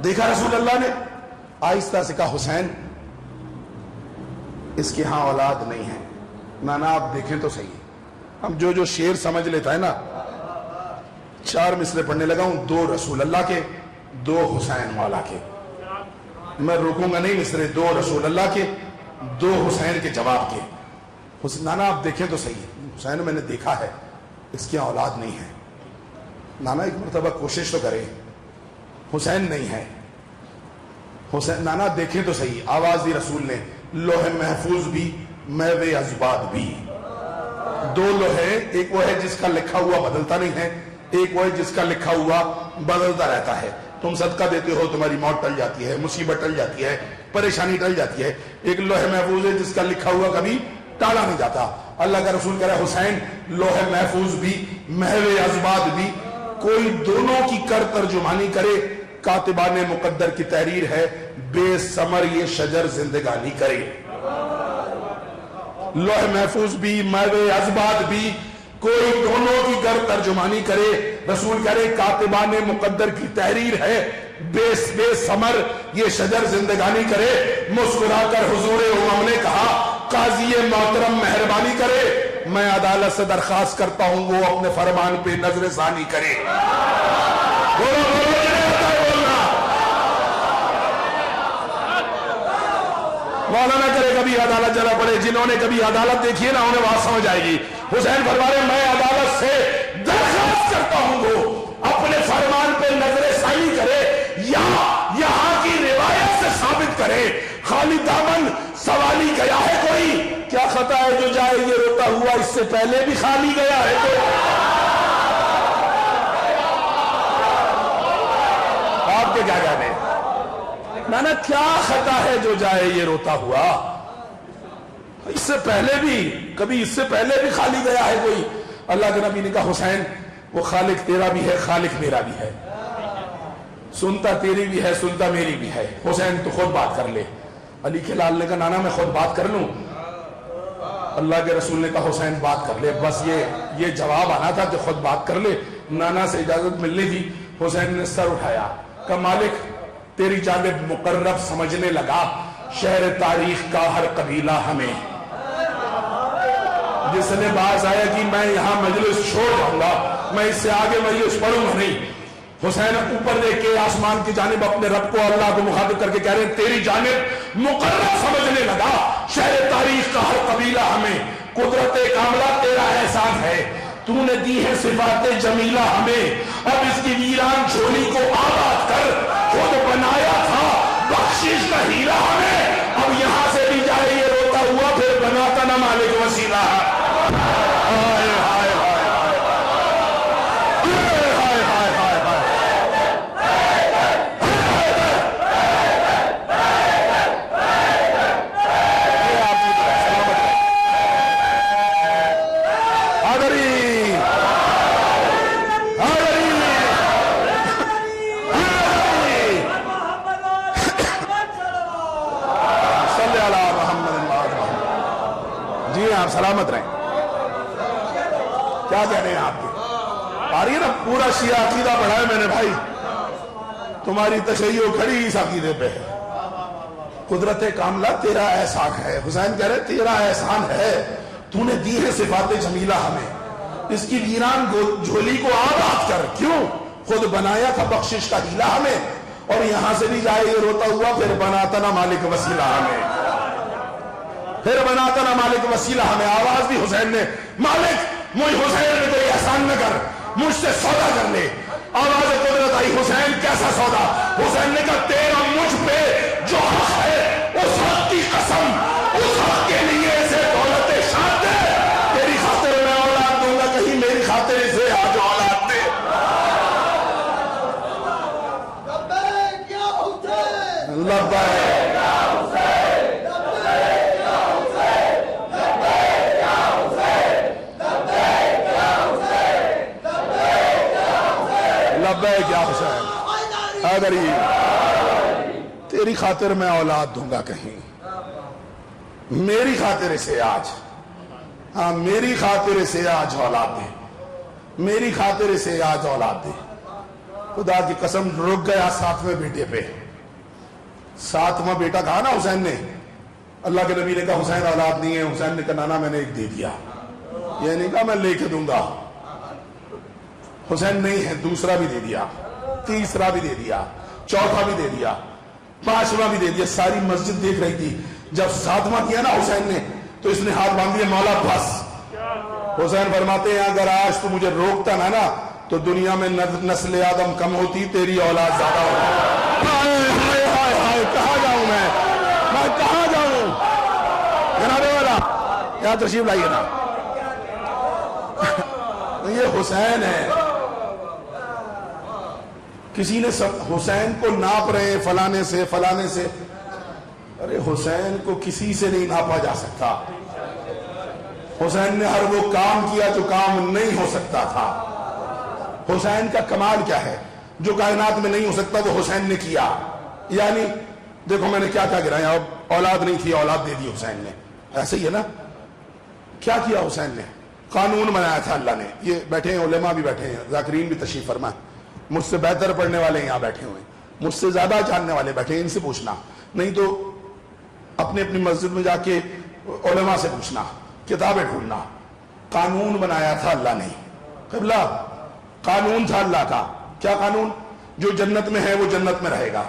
دیکھا رسول اللہ نے آہستہ سے کہا حسین اس کے ہاں اولاد نہیں ہے۔ نانا آپ دیکھیں تو صحیح، ہم جو شعر سمجھ لیتا ہے نا، 4 مصرے پڑھنے لگا ہوں، 2 رسول اللہ کے 2 حسین مولا کے، میں روکوں گا نہیں مصرے، 2 رسول اللہ کے 2 حسین کے جواب کے۔ نانا آپ دیکھیں تو صحیح، حسین میں نے دیکھا ہے اس کی اولاد نہیں ہے۔ نانا ایک مرتبہ کوشش تو کرے، حسین نہیں ہے۔ حسین نانا دیکھیں تو صحیح، آواز دی رسول نے، لوح محفوظ بھی میوے ازباد بھی، 2 لوحے، ایک وہ ہے جس کا لکھا ہوا بدلتا نہیں ہے، ایک وہ ہے جس کا لکھا ہوا بدلتا رہتا ہے۔ تم صدقہ دیتے ہو تمہاری موت ٹل جاتی ہے، مصیبت ٹل جاتی ہے، پریشانی ٹل جاتی ہے۔ ایک لوح محفوظ ہے جس کا لکھا ہوا کبھی ٹالا نہیں جاتا۔ اللہ کا رسول کہہ رہا ہے حسین لوح محفوظ بھی محو ازباد بھی، کوئی دونوں کی کر ترجمانی کرے، کاتبان مقدر کی تحریر ہے، بے ثمر یہ شجر زندگانی کرے۔ لوح محفوظ بھی محو ازباد بھی، کوئی دونوں کی کر ترجمانی کرے، رسول کہہ رہے کاتبان مقدر کی تحریر ہے، بے ثمر یہ شجر زندگانی کرے۔ مسکرا کر حضور امم نے کہا قاضی محترم مہربانی کرے، میں عدالت سے درخواست کرتا ہوں وہ اپنے فرمان پہ نظر ثانی کرے۔ بولو بولو جنہیں آتا ہے بولنا، مولا نہ کرے کبھی عدالت جلا پڑے، جنہوں نے کبھی عدالت دیکھی ہے نا انہیں بات سمجھ آئے گی۔ حسین فرما رہے میں عدالت سے درخواست کرتا ہوں وہ اپنے فرمان پہ نظر ثانی کرے، یا یہاں کی روایت سے ثابت کرے خالی دامن سوالی گیا ہے کوئی، کیا خطا ہے جو جائے یہ روتا ہوا، اس سے پہلے بھی خالی گیا ہے تو آپ کے کیا کہنے نانا کیا خطا ہے جو جائے یہ روتا ہوا، اس سے پہلے بھی کبھی اس سے پہلے بھی خالی گیا ہے کوئی۔ اللہ کے نبی نے کہا حسین وہ خالق تیرا بھی ہے خالق میرا بھی ہے، سنتا تیری بھی ہے سنتا میری بھی ہے، حسین تو خود بات کر لے۔ علی کے لال نے کہا نانا میں خود بات کر لوں؟ اللہ کے رسول نے کہا حسین بات کر لے، بس یہ جواب آنا تھا کہ خود بات کر لے، نانا سے اجازت ملنی تھی۔ حسین نے سر اٹھایا، کہا مالک تیری جانب مقرب سمجھنے لگا شہر تاریخ کا ہر قبیلہ ہمیں، جس نے باز آیا کہ میں یہاں مجلس چھوڑ جاؤں گا، میں اس سے آگے مجلس پڑھوں گا نہیں۔ حسین اوپر دیکھ کے آسمان کی جانب اپنے رب کو اللہ کو مخاطب کر کے کہہ رہے ہیں تیری جانب مقرب سمجھنے لگا شہر تاریخ کا ہر قبیلہ ہمیں، قدرت کاملہ تیرا احسان ہے، تو نے دی ہے صفات جمیلہ ہمیں، اب اس کی ویران جھولی کو آباد کر، خود بنایا تھا بخشش کا ہیرا ہمیں، اب یہاں سے بھی جائے یہ روتا ہوا پھر بناتا نہ مالک وسیلہ۔ آئے آئے سلامت رہیں، کیا کہنے ہیں آپ کے آ رہی ہے نا، پورا شیعہ عقیدہ پڑھا ہے میں نے بھائی، تمہاری تشیع کھڑی اس عقیدے پہ ہے، قدرت کاملہ تیرا احسان ہے۔ حسین کہہ رہے تیرا احسان ہے، تو نے دی ہے صفات جمیلہ ہمیں، اس کی ویران جھولی کو آباد کر، کیوں خود بنایا تھا بخشش کا ہیلا ہمیں، اور یہاں سے بھی جائے یہ روتا ہوا پھر بناتا نہ مالک وسیلہ ہمیں، پھر بناتا نہ مالک وسیلہ ہمیں۔ آواز دی حسین نے مالک مجھ حسین نے کوئی احسان نہ کر، مجھ سے سودا کر لے۔ آواز قدرت آئی حسین کیسا سودا؟ حسین نے کہا تیرا مجھ پہ جو حق ہے اس حق کی قسم، اس حق کے لیے اسے دولت شان دے، تیری خاطر میں اولاد دوں گا، کہیں میری خاطر اسے آج اولاد دے۔ لبیک یا حسین، لبیک یا حسین، لبیک یا حسین، لبیک یا حسین، لبیک یا حسین، لبیک یا حسین، لبیک یا حسین، حیدری تیری خاطر میں اولاد دوں گا کہیں، میری خاطر سے آج، ہاں میری خاطر سے آج اولاد دے، میری خاطر سے آج اولاد دے۔ خدا کی قسم رک گیا 7ویں بیٹے پہ۔ 7واں بیٹا کہا نا حسین نے، اللہ کے نبی نے کہا حسین اولاد نہیں ہے، حسین نے کہا نانا میں نے ایک دے دیا، یہ نہیں کہا میں لے کے دوں گا، حسین نہیں ہے، دوسرا بھی دے دیا، تیسرا بھی دے دیا، چوتھا بھی دے دیا، 5واں بھی دے دیا۔ ساری مسجد دیکھ رہی تھی، جب 7واں کیا نا حسین نے تو اس نے ہاتھ باندھ دیا، مولا بس۔ حسین فرماتے ہیں اگر آج تو مجھے روکتا نا تو دنیا میں نسل آدم کم ہوتی، تیری اولاد زیادہ ہوتی۔ ہائے ہائے ہائے ہائے، کہاں جاؤں میں کہاں جاؤں؟ جناب والا یہاں تشریف لائیے نا، یہ حسین ہے۔ کسی نے حسین کو ناپ رہے ہیں فلانے سے فلانے سے، ارے حسین کو کسی سے نہیں ناپا جا سکتا۔ حسین نے ہر وہ کام کیا جو کام نہیں ہو سکتا تھا۔ حسین کا کمال کیا ہے؟ جو کائنات میں نہیں ہو سکتا وہ حسین نے کیا۔ یعنی دیکھو میں نے کیا گرایا، اب اولاد نہیں تھی، اولاد دے دی حسین نے، ایسے ہی ہے نا۔ کیا کیا حسین نے؟ قانون بنایا تھا اللہ نے۔ یہ بیٹھے ہیں علماء بھی بیٹھے ہیں، ذاکرین بھی تشریف فرما، مجھ سے بہتر پڑھنے والے یہاں بیٹھے ہوئے، مجھ سے زیادہ جاننے والے بیٹھے ہیں، ان سے پوچھنا، نہیں تو اپنی اپنی مسجد میں جا کے علماء سے پوچھنا، کتابیں ڈھونڈنا۔ قانون بنایا تھا اللہ نے، قبلہ قانون تھا اللہ کا۔ کیا قانون؟ جو جنت میں ہے وہ جنت میں رہے گا،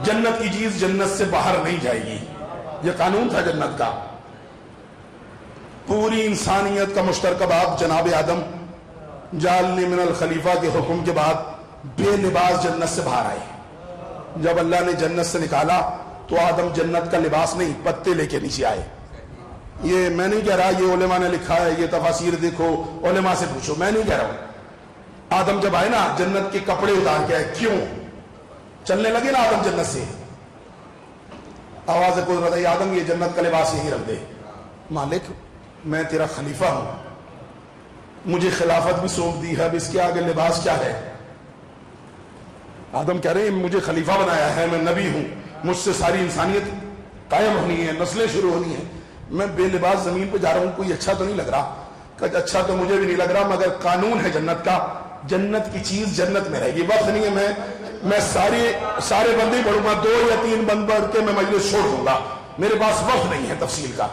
جنت کی چیز جنت سے باہر نہیں جائے گی، یہ قانون تھا جنت کا۔ پوری انسانیت کا مشترکہ باپ جناب آدم جعلنی من الخلیفہ کے حکم کے بعد بے لباس جنت سے باہر آئے۔ جب اللہ نے جنت سے نکالا تو آدم جنت کا لباس نہیں، پتے لے کے نیچے آئے۔ یہ میں نہیں کہہ رہا، یہ علماء نے لکھا ہے، یہ تفاسیر دیکھو، علماء سے پوچھو، میں نہیں کہہ رہا ہوں۔ آدم جب آئے نا جنت کے کپڑے اتار کے آئے، کیوں؟ چلنے لگے نا آدم جنت سے، آواز قدرت ہے آدم یہ جنت کا لباس یہی رکھ دے۔ مالک میں تیرا خلیفہ ہوں، مجھے خلافت بھی سونپ دی ہے، اب اس کے آگے لباس کیا ہے؟ آدم کہہ رہے ہیں مجھے خلیفہ بنایا ہے، میں نبی ہوں، مجھ سے ساری انسانیت قائم ہونی ہے، نسلیں شروع ہونی ہیں، میں بے لباس زمین پہ جا رہا ہوں، کوئی اچھا تو نہیں لگ رہا؟ کہ اچھا تو مجھے بھی نہیں لگ رہا، مگر قانون ہے جنت کا، جنت کی چیز جنت میں رہے گی، وقت نہیں ہے میں سارے بندے پڑھوں گا، 2 یا 3 بند پڑھ کے میں مجلس چھوڑ دوں گا، میرے پاس وقت نہیں ہے تفصیل کا۔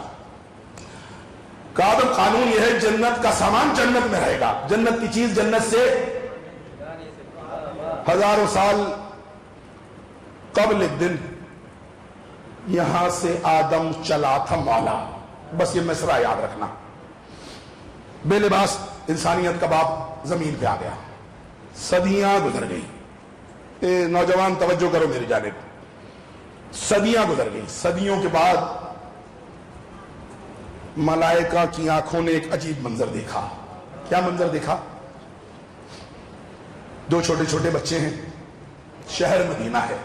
آدم قانون یہ ہے جنت کا سامان جنت میں رہے گا، جنت کی چیز جنت سے ہزاروں سال قبل ایک دن یہاں سے آدم چلا تھا مولا، بس یہ مصرع یاد رکھنا۔ بے لباس انسانیت کا باپ زمین پہ آ گیا، صدیاں گزر گئی، نوجوان توجہ کرو میری جانب، صدیاں گزر گئی۔ صدیوں کے بعد ملائکہ کی آنکھوں نے ایک عجیب منظر دیکھا۔ کیا منظر دیکھا؟ 2 چھوٹے چھوٹے بچے ہیں، شہر مدینہ ہے،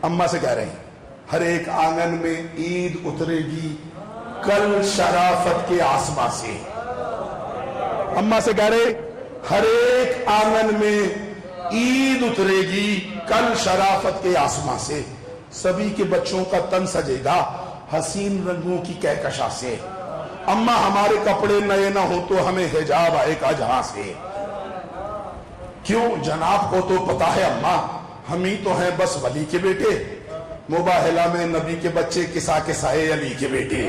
اماں سے کہہ رہے ہیں ہر ایک آنگن میں عید اترے گی کل شرافت کے آسمان سے۔ اماں سے کہہ رہے ہر ایک آنگن میں عید اترے گی کل شرافت کے آسمان سے، سبھی کے بچوں کا تن سجے گا حسین رنگوں کی کہکشاں سے۔ اماں ہمارے کپڑے نئے نہ ہو تو ہمیں حجاب آئے گا جہاں سے۔ کیوں؟ جناب کو تو پتا ہے اماں ہم ہی تو ہیں بس ولی کے بیٹے، مباہلہ میں نبی کے بچے کسا کسائے علی کے بیٹے۔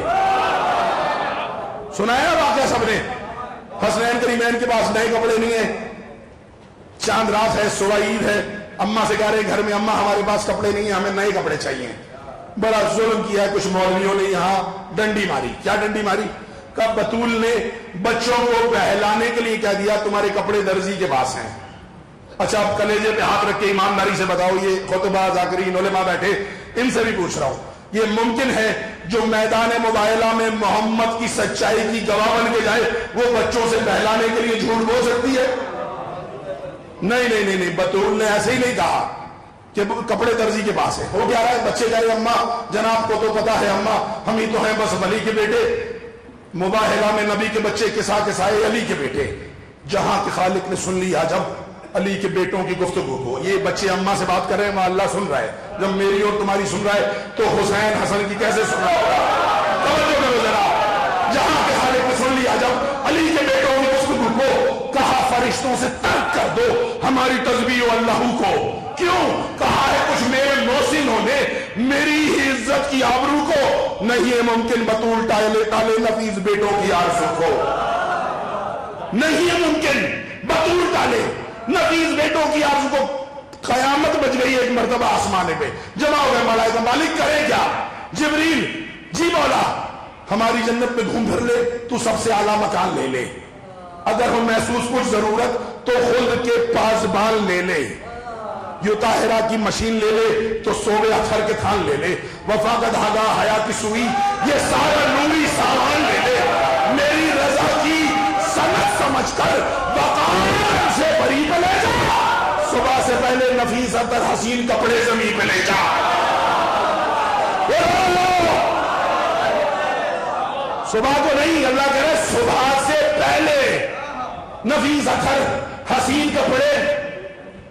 سنایا واقعہ سب نے؟ حسنین کریمین کے پاس نئے کپڑے نہیں ہیں، چاند رات ہے، صبح عید ہے، اماں سے کہہ رہے گھر میں اماں ہمارے پاس کپڑے نہیں ہیں، ہمیں نئے کپڑے چاہیے۔ بڑا ظلم کیا ہے کچھ مولویوں نے، یہاں ڈنڈی ماری۔ کیا ڈنڈی ماری؟ کہ بطول نے بچوں کو بہلانے کے لیے کہہ دیا تمہارے کپڑے درزی کے پاس ہیں۔ اچھا اب کلیجے پہ ہاتھ رکھ کے ایمانداری سے بتاؤ، یہ خطبہ ذاکرین علماء بیٹھے، ان سے بھی پوچھ رہا ہوں، یہ ممکن ہے جو میدان مباہلہ میں محمد کی سچائی کی گواہ بن کے جائے وہ بچوں سے بہلانے کے لیے جھوٹ بول سکتی ہے؟ نہیں، بطول نے ایسے ہی نہیں کہا کہ کپڑے درزی کے پاس ہے۔ ہو کیا رہا ہے؟ بچے کہہ رہے اماں جناب کو تو پتا ہے اماں ہم ہی تو ہیں بس ولی کے بیٹے، مباہلہ میں نبی کے بچے کسا کسائے علی کے بیٹے۔ جہاں کے خالق نے سن لیا جب علی کے بیٹوں کی گفتگو کو. یہ بچے اماں سے بات کر رہے ہیں, وہاں اللہ سن رہا ہے. جب میری اور تمہاری سن رہا ہے تو حسین حسن کی کیسے سن رہا ہوگا؟ توجہ کرو ذرا. جہاں کے خالق نے سن لیا, جب علی کے بیٹوں کی گفتگو کو کہا فرشتوں سے ترک کر دو ہماری تسبیح و اللہ کو. کیوں؟ کہا ہے کچھ میرے محسنوں نے میری ہی عزت کی آبرو کو نہیں ہے ممکن بطول ٹالے نفیس بیٹوں کی آرزو کو. نہیں ہے ممکن بطول ٹالے نفیس بیٹوں کی آرزو کو. قیامت بچ گئی ایک مرتبہ آسمانے پہ, جمع ہو گئے ملائکہ. مالک کرے کیا؟ جبریل, جی مولا ہماری جنت میں گھوم پھر لے, تو سب سے اعلیٰ مکان لے لے. اگر ہم محسوس کچھ ضرورت تو خلد کے پاسبان لے لے. یو طاہرہ کی مشین لے لے تو صوبے اثر کے تھان لے لے. وفا کا دھاگا حیا کی سوئی یہ سارا نوری سامان لے لے. میری رضا کی سنت سمجھ کر وقار سے بری پہ لے جا. صبح سے پہلے نفیس عطر حسین کپڑے زمین پہ لے جا. صبح کو نہیں, اللہ کہہ رہے صبح سے پہلے نفیس عطر حسین کپڑے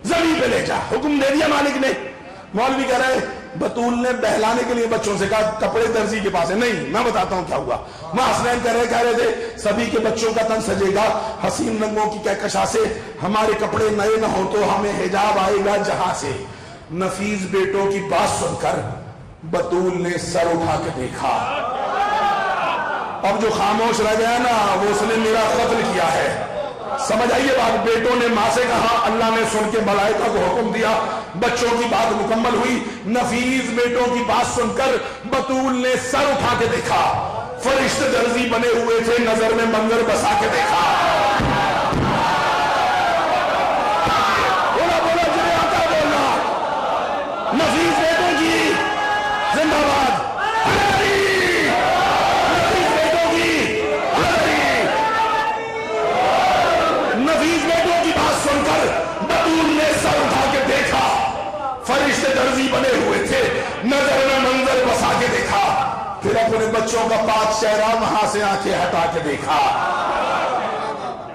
زمین پہ لے جا. حکم دے دیا مالک نے. مولوی کہہ رہے بطول نے بہلانے کے لیے بچوں سے کہا کپڑے درزی کے پاس ہے. نہیں, میں بتاتا ہوں کیا ہوا. ماں حسنین کہہ رہے تھے سبھی کے بچوں کا تن سجے گا حسین رنگوں کی کہکشاں سے. ہمارے کپڑے نئے نہ ہو تو ہمیں حجاب آئے گا جہاں سے. نفیس بیٹوں کی بات سن کر بطول نے سر اٹھا کے دیکھا. اب جو خاموش رہ گیا نا وہ اس نے میرا قتل کیا ہے. سمجھ آئیے بات. بیٹوں نے ماں سے کہا, اللہ نے سن کے ملائکہ کو حکم دیا, بچوں کی بات مکمل ہوئی. نفیس بیٹوں کی بات سن کر بطول نے سر اٹھا کے دیکھا. فرشتے درزی بنے ہوئے تھے, نظر میں منظر بسا کے دیکھا. بولا بولا جنہیں آتا بولنا. نفیس بیٹوں کی زندہ باد. فرشتے درزی بنے ہوئے تھے, نظر میں منظر بسا کے دیکھا. پھر اپنے بچوں کا پاک چہرہ وہاں سے آنکھیں ہٹا کے دیکھا.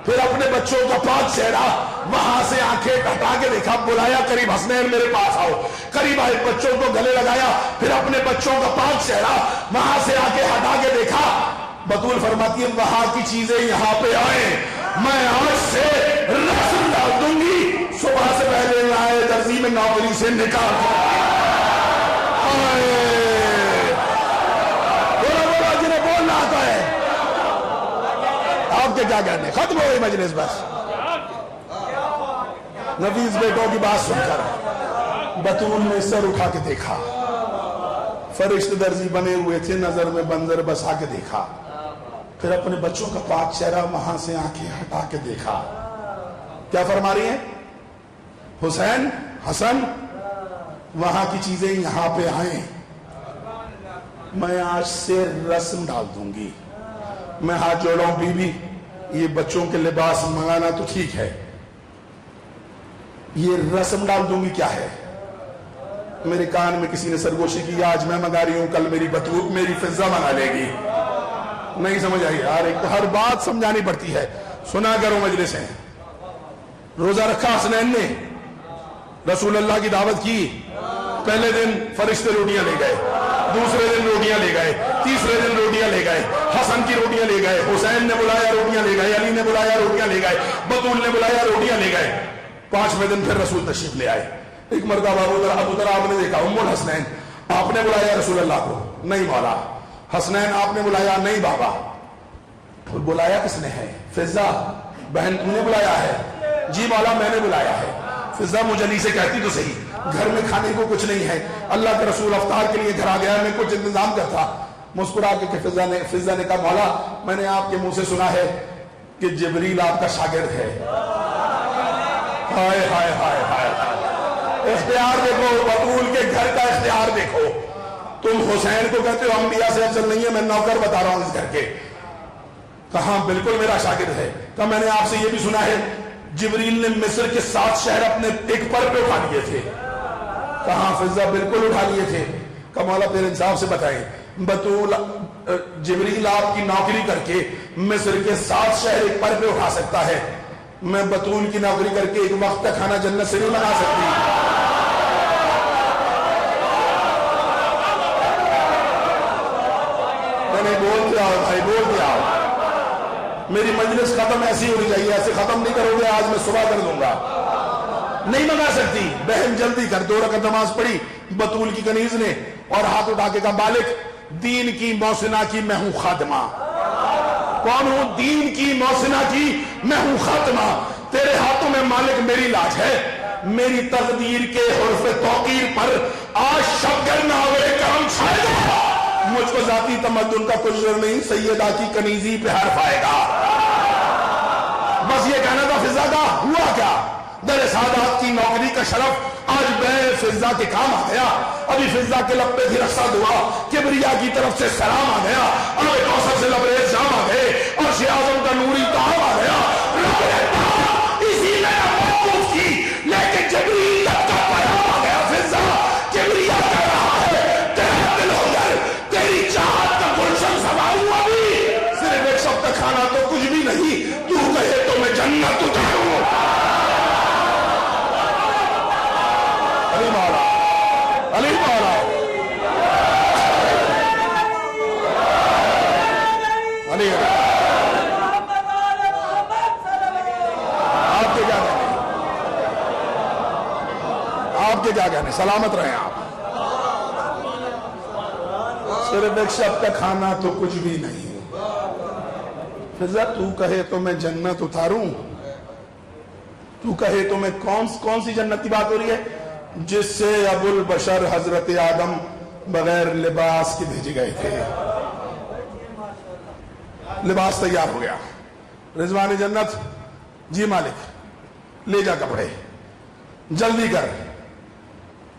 پھر اپنے بچوں کا پاک چہرہ وہاں سے آنکھیں ہٹا کے دیکھا. بلایا قریب, حسنین میرے پاس آؤ. قریب آئے, بچوں کو گلے لگایا. پھر اپنے بچوں کا پاک چہرہ وہاں سے آنکھیں ہٹا کے دیکھا. بطول فرماتی ہے وہاں کی چیزیں یہاں پہ آئیں, میں آج سے رسم ڈال دوں گی. صبح سے پہلے آئے درزی میں نوکری سے نکال بولا جنہیں بولنا آتا ہے. آپ کے کیا کہنے, ختم ہو گئی مجلس بس. نفیس بیٹوں کی بات سن کر بطول نے سر اٹھا کے دیکھا. فرشتے درزی بنے ہوئے تھے, نظر میں منظر بسا کے دیکھا. پھر اپنے بچوں کا پاک چہرہ وہاں سے آنکھیں ہٹا کے دیکھا. کیا فرما رہی ہیں؟ حسین حسن وہاں کی چیزیں یہاں پہ آئیں, میں آج سے رسم ڈال دوں گی. میں ہاتھ جوڑا ہوں, بی بی یہ بچوں کے لباس منگانا تو ٹھیک ہے, یہ رسم ڈال دوں گی کیا ہے. میرے کان میں کسی نے سرگوشی کی, آج میں منگا رہی ہوں, کل میری بطول میری فضا منگا لے گی. نہیں سمجھ آئی یار, ایک تو ہر بات سمجھانی پڑتی ہے. سنا کرو مجلسیں. روزہ رکھا حسنین نے, رسول اللہ کی دعوت کی. پہلے دن فرشتے روٹیاں لے گئے, دوسرے دن روٹیاں لے گئے, تیسرے دن روٹیاں لے گئے. حسن کی روٹیاں لے گئے, حسین نے بلایا روٹیاں لے گئے, علی نے بلایا روٹیاں لے گئے, بطول نے بلایا روٹیاں لے گئے. پانچویں دن پھر رسول تشریف لے آئے. ایک مرتبہ ابو طرح آپ نے دیکھا, ام الحسنین آپ نے بلایا رسول اللہ کو؟ نہیں مولا. حسنین آپ نے بلایا؟ نہیں بابا. بلایا کس نے ہے؟ فضا بہن تم نے بلایا ہے؟ جی مولا میں نے بلایا ہے. فضا مجلی سے کہتی تو صحیح, گھر میں کھانے کو کچھ نہیں ہے, اللہ کے رسول افطار کے لیے گھر آ گیا, میں کچھ انتظام کرتا. مسکرا کے فضا نے کہا مولا میں نے آپ کے منہ سے سنا ہے کہ جبریل آپ کا شاگرد ہے. ہائے ہائے ہائے ہائے, اختیار دیکھو, بطول کے گھر کا اختیار دیکھو. تم حسین کو کہتے ہو انبیاء سے افضل نہیں ہے, میں نوکر بتا رہا ہوں اس گھر کے. کہاں بالکل میرا شاگرد ہے. کہا میں نے آپ سے یہ بھی سنا ہے جبریل نے مصر کے 7 شہر اپنے ایک پر پہ اٹھا لیے تھے. کہاں فضا بالکل اٹھا لیے تھے. کہا مولا پھر انصاف سے بتائیں, بطول جبریل آپ کی نوکری کر کے مصر کے 7 شہر ایک پر پہ اٹھا سکتا ہے, میں بطول کی نوکری کر کے ایک وقت کا کھانا جنت سے نہیں منگا سکتی. میں نے بول دیا بھائی، بول دیا. میری مجلس ختم ایسی ہونی چاہیے، ایسے ختم نہیں کرو گے آج میں صبح کر دوں گا. نہیں منگا سکتی. بہن جلدی کر. 2 رکعت نماز پڑھی بطول کی کنیز نے اور ہاتھ اٹھا کے کہا مالک دین کی موسنا کی میں ہوں خادمہ. کون ہوں؟ دین کی موسنا کی میں ہوں خاتمہ. تیرے ہاتھوں میں مالک میری لاج ہے. میری تقدیر کے حرف توقیر پر آج شبگر ناوے کرم چھائے گا. مجھ کو ذاتی تمدن کا کچھ ضرور نہیں، سیدہ کی کنیزی پہ حرف آئے گا. بس یہ کہنا تھا. فضا کا ہوا کیا؟ در سعادات کی نوکری کا شرف آج بے فضا کے کام آ گیا. ابھی فضا کے لب پہ بھی رقصہ دعا، کبریا کی طرف سے سلام آ گیا. ابھی کوثر سے لبریز جام آ گئے اور شیخ اعظم کا نوری کام آ گیا. اسی میں موقوف کی لیکن جبریل کا پیام آ گیا. فضا کبریا کہہ رہا ہے تیرا دل ہو گئے، تیری چاہت کا گلشن سوار ہوا. بھی صرف ایک شب تک کھانا تو کچھ بھی نہیں، تو کہے تو میں جنت اتاروں. علی مولا، علی مولا. علی آپ کے کیا کہنے، آپ کے کیا کہنے. سلامت رہیں آپ. صرف ایک شب کا کھانا تو کچھ بھی نہیں. فضا تو کہے تو میں جنت اتاروں. تو کہے تو میں کون سی جنت کی بات ہو رہی ہے؟ جس سے ابو البشر حضرت آدم بغیر لباس کے بھیجے گئے تھے. لباس تیار ہو گیا. رضوان جنت، جی مالک لے جا کپڑے، جلدی کر.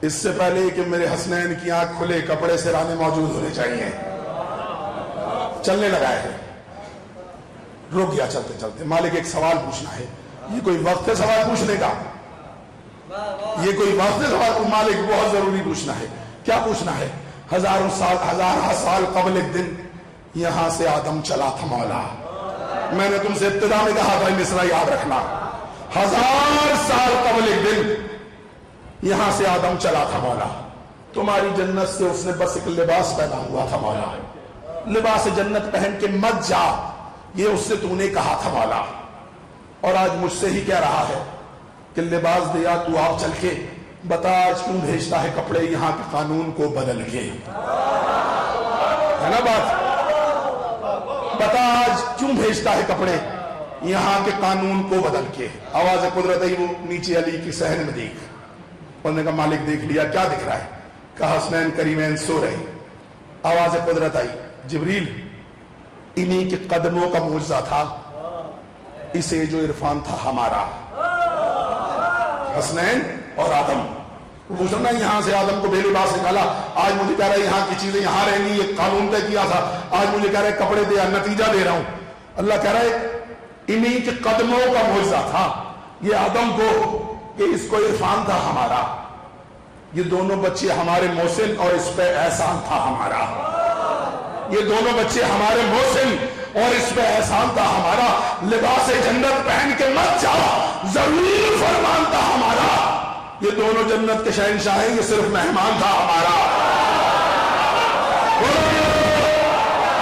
اس سے پہلے کہ میرے حسنین کی آنکھ کھلے کپڑے سرانے موجود ہونے چاہیے. چلنے لگا ہے. رک گیا چلتے چلتے. مالک ایک سوال پوچھنا ہے. یہ کوئی وقت ہے سوال پوچھنے کا؟ یہ کوئی وقت ہے سوال کو؟ مالک بہت ضروری پوچھنا ہے. کیا پوچھنا ہے؟ ہزارہ سال قبل ایک دن یہاں سے آدم چلا تھا مولا. میں نے تم سے ابتدا میں کہا تھا مصرع یاد رکھنا. 1000 سال قبل ایک دن یہاں سے آدم چلا تھا مولا. تمہاری جنت سے اس نے بس ایک لباس پیدا ہوا تھا مولا. لباس جنت پہن کے مت جا، یہ اس سے تو نے کہا تھا مولا. اور آج مجھ سے ہی کہہ رہا ہے کہ لباس دیا تو آپ چل کے بتا آج کیوں بھیجتا ہے کپڑے یہاں کے قانون کو بدل کے. ہے نا بات؟ بتا آج کیوں بھیجتا ہے کپڑے یہاں کے قانون کو بدل کے. آواز قدرت آئی. وہ نیچے علی کی صحن میں دیکھ. انہوں نے کہا مالک دیکھ لیا. کیا دکھ رہا ہے؟ کہا حسنین کریمین سو رہے. آواز قدرت آئی. جبریل انہی کے قدموں کا معجزہ تھا، اسے جو عرفان تھا ہمارا. حسنین اور آدم پوچھنا یہاں سے آدم کو بے لباس نکالا. آج مجھے کہہ رہا ہے یہاں کی چیزیں یہاں رہنی، یہ قانون طے کیا تھا. آج مجھے کہہ رہا ہے کپڑے دیا، نتیجہ دے رہا ہوں. اللہ کہہ رہا ہے انہی کے قدموں کا معجزہ تھا یہ آدم کو کہ اس کو عرفان تھا ہمارا. یہ دونوں بچے ہمارے محسن اور اس پہ احسان تھا ہمارا. یہ دونوں بچے ہمارے محسن اور اس پہ احسان تھا ہمارا. لباس جنت پہن کے مت جا، ضرور فرمان تھا ہمارا. یہ دونوں جنت کے شہنشاہ ہیں، یہ صرف مہمان تھا ہمارا.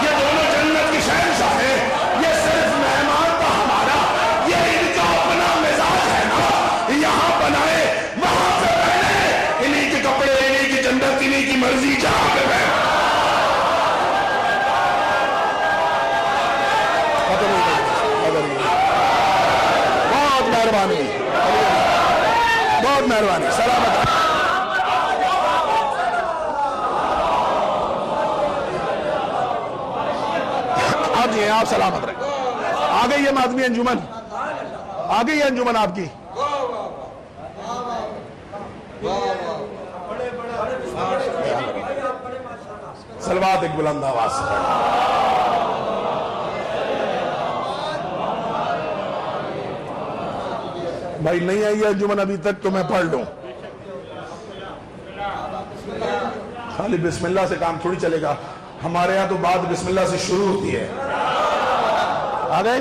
یہ دونوں جنت کی شہنشاہ ہیں، یہ صرف مہمان تھا ہمارا. یہ ان کا اپنا مزاج ہے نا، یہاں بنائے وہاں سے پہنے. انہی کے کپڑے، انہی کی جنت، انہی کی مرضی جہاں پہ پہنے. بہت مہربانی، بہت مہربانی. سلامت. آپ جی آپ سلامت رہیں. آ گئی ہے مادمی انجمن، آ گئی ہے انجمن آپ کی. سلوات ایک بلند آواز سے. بھائی نہیں آئی ہے انجمن ابھی تک تو میں پڑھ لوں. خالی بسم اللہ سے کام تھوڑی چلے گا. ہمارے ہاں تو بات بسم اللہ سے شروع ہوتی ہے. آ گئے؟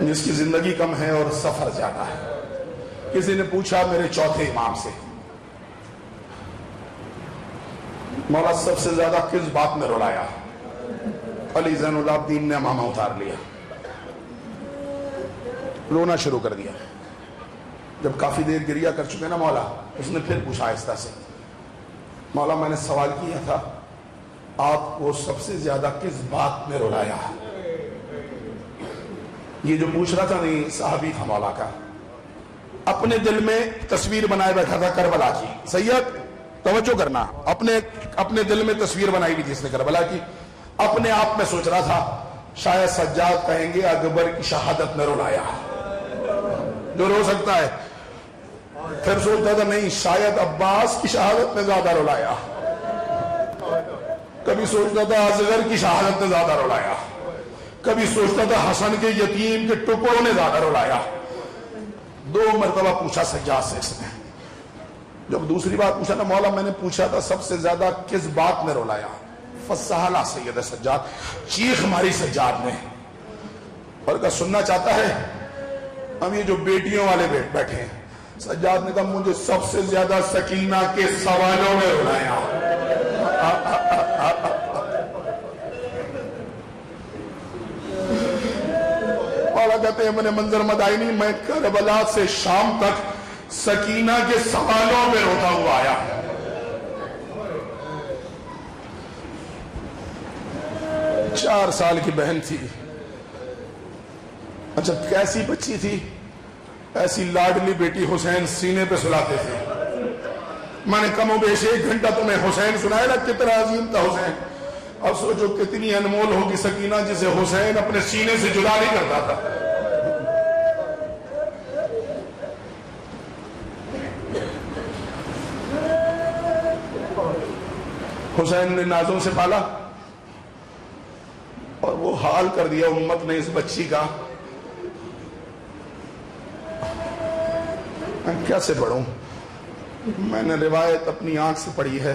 جس کی زندگی کم ہے اور سفر زیادہ ہے. کسی نے پوچھا میرے چوتھے امام سے، مولا سب سے زیادہ کس بات میں رلایا؟ علی زین العابدین نے امامہ اتار لیا، رونا شروع کر دیا. جب کافی دیر گریا کر چکے نا مولا، اس نے پھر پوچھا آہستہ سے، مولا میں نے سوال کیا تھا آپ کو سب سے زیادہ کس بات میں رلایا؟ یہ جو پوچھ رہا تھا نہیں صحابی تھا مولا کا، اپنے دل میں تصویر بنائے بیٹھا تھا کربلا کی. سید توجہ کرنا، اپنے دل میں تصویر بنائی بھی تھی اس نے کربلا کی. اپنے آپ میں سوچ رہا تھا شاید سجاد کہیں گے اکبر کی شہادت میں رلایا، جو رو سکتا ہے. پھر سوچتا تھا نہیں شاید عباس کی شہادت میں زیادہ رلایا. کبھی سوچتا تھا اصغر کی شہادت میں زیادہ رلایا. کبھی سوچتا تھا حسن کے یتیم کے ٹکڑوں نے زیادہ رلایا. 2 مرتبہ پوچھا سجاد سے اس نے. جب دوسری بات پوچھا نا مولا میں نے پوچھا تھا سب سے زیادہ کس بات میں رلایا؟ فسہلا سید سجاد، چیخ ماری سجاد نے اور کہا سننا چاہتا ہے؟ ہم یہ جو بیٹیوں والے بیٹھے ہیں، سجاد نے کہا مجھے سب سے زیادہ سکینہ کے سوالوں میں رلایا. مولا کہتے ہیں میں نے منظر مدائنی میں کربلا سے شام تک سکینہ کے سوالوں میں روتا ہوا آیا. 4 سال کی بہن تھی. اچھا کیسی بچی تھی؟ ایسی لاڈلی بیٹی حسین سینے پہ سلاتے تھے. میں نے کم و بیش 1 گھنٹہ تمہیں حسین سنایا نا کتنا عظیم تھا حسین. اب سوچو کتنی انمول ہوگی سکینہ جسے حسین اپنے سینے سے جدا نہیں کرتا تھا. حسین نے نازوں سے پالا اور وہ حال کر دیا امت نے اس بچی کا. میں کیسے پڑھوں؟ میں نے روایت اپنی آنکھ سے پڑھی ہے.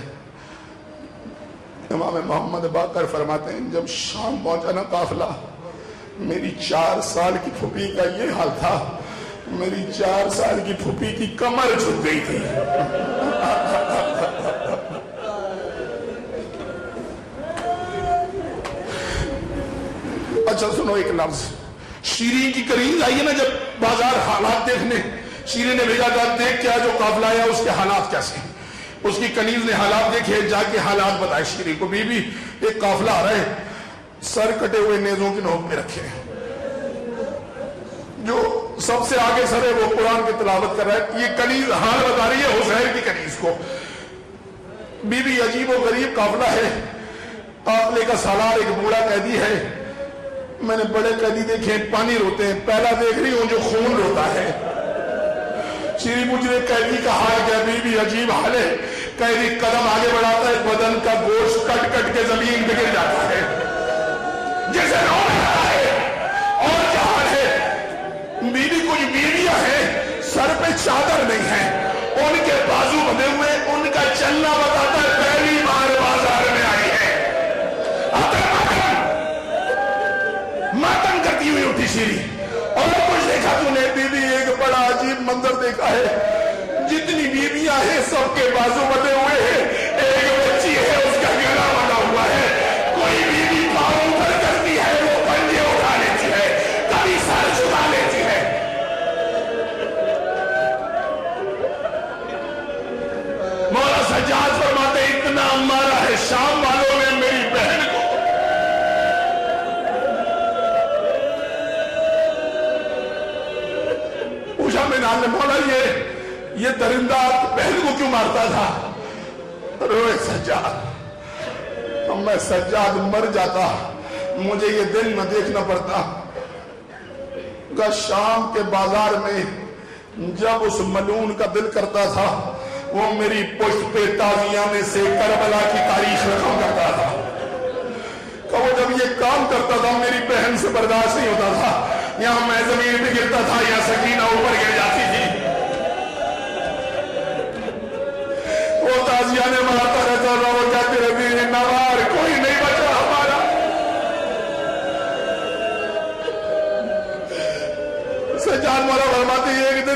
امام محمد باقر فرماتے ہیں جب شام پہنچا نا قافلہ، میری 4 سال کی پھوپھی کا یہ حال تھا. میری 4 سال کی پھوپھی کی کمر جھک گئی تھی. اچھا سنو ایک لفظ، شیرین کی کنیز آئی ہے نا جب بازار حالات دیکھنے، شیرین نے بھیجا کہا دیکھ کیا جو قافلہ آیا اس کے حالات کیسے ہیں. اس کی کنیز نے حالات دیکھے، جا کے حالات بتائے شیرین کو. بی بی ایک قافلہ آ رہا ہے، سر کٹے ہوئے نیزوں کی نوک پہ رکھے ہیں، جو سب سے آگے سر ہے وہ قرآن کی تلاوت کر رہا ہے. یہ کنیز حال بتا رہی ہے حسین کی کنیز کو. بی بی عجیب و غریب قافلہ ہے. قافلے کا سالار ایک بوڑھا قیدی ہے. میں نے بڑے قیدی دیکھے پانی روتے ہیں، پہلا دیکھ رہی ہوں جو خون روتا ہے. شیری مجھے قیدی کا حال کیا؟ بی بی عجیب حال ہے. قیدی قدم آگے بڑھاتا ہے، بدن کا گوشت کٹ کٹ کے زمین پہ گر جاتا ہے جیسے رو رہا ہے. اور کیا حال ہے؟ بیوی کچھ بیویاں ہیں سر پہ چادر نہیں ہے، ان کے بازو بندھے ہوئے، ان کا چلنا بتاتا ہے پہلی بار بازار میں آئی ہے. ماتم کرتی ہوئی اٹھی شیری. اور کچھ دیکھا تو نے؟ بی بی ایک بڑا عجیب منظر دیکھا ہے. جتنی بیویاں ہیں سب کے بازو بندھے ہوئے ہیں، ایک بچی ہے اس کا گلا بنا ہوا ہے. کوئی بیوی پاؤں پر کرتی ہے، وہ پنجے اٹھا لیتی ہے، کبھی سر جھکا لیتی ہے. مولا سجاد فرماتے اتنا مارا ہے شام والوں نے میری بہن کو. پوچھا میں نے مولا یہ درندہ بہن کو کیوں مارتا تھا؟ روئے سجاد، میں سجاد مر جاتا مجھے یہ دن نہ دیکھنا پڑتا. کہ شام کے بازار میں جب اس ملعون کا دل کرتا تھا وہ میری پشت پہ تازیانے سے کربلا کی تاریخ رقم کرتا تھا. کہ وہ جب یہ کام کرتا تھا میری بہن سے برداشت نہیں ہوتا تھا. یہاں میں زمین پہ گرتا تھا یا سکینہ اوپر گر جاتی تھی. وہ تازیانے مارتا رہتا تھا، وہ کہتے رہتی نوار کوئی نہیں بچا ہمارا.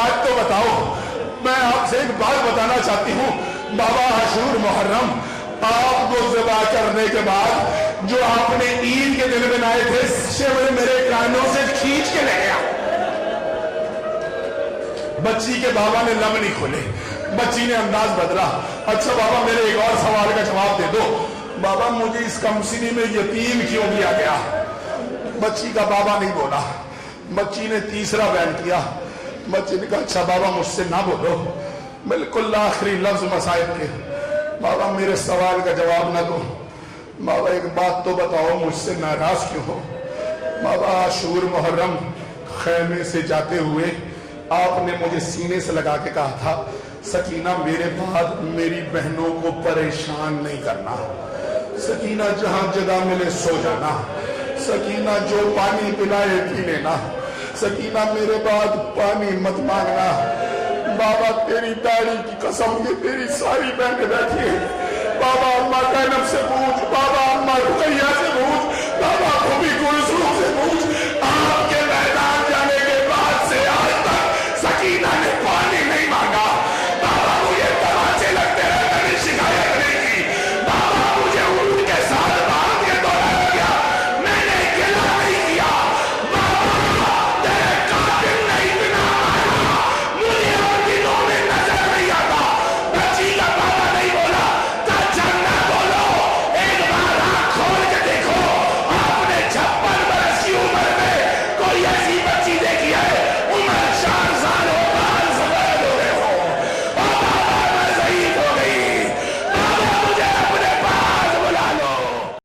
بات تو بتاؤ. میں آپ سے ایک بات بتانا چاہتی ہوں. بابا عاشور محرم آپ کو ذبح کرنے کے بعد جو آپ نے عید کے دن بنائے تھے شیور میرے کانوں سے کھینچ کے لے گیا. بچی کے بابا نے لب نہیں کھولے, بچی نے انداز بدلا. اچھا بابا میرے ایک اور سوال کا جواب دے دو. بابا مجھے اس کمسنی میں یتیم کیوں دیا گیا؟ بچی کا بابا نہیں بولا. بچی نے تیسرا بیان کیا. بچی نے کہا اچھا بابا مجھ سے نہ بولو. بالکل آخری لفظ مصائب کے. بابا میرے سوال کا جواب نہ دو. بابا ایک بات تو بتاؤ مجھ سے ناراض کیوں ہو؟ بابا عاشور محرم خیمے سے جاتے ہوئے آپ نے مجھے سینے سے لگا کے کہا تھا سکینہ میرے بعد میری بہنوں کو پریشان نہیں کرنا. سکینہ جہاں جگہ ملے سو جانا. سکینہ جو پانی پلائے پی لینا. سکینہ میرے بعد پانی مت مانگنا. بابا تیری داڑھی کی قسم یہ تیری ساری بہنیں بیٹھی ہیں. بابا اماں زینب سے پوچھ, بابا اماں رقیہ سے پوچھ, بابا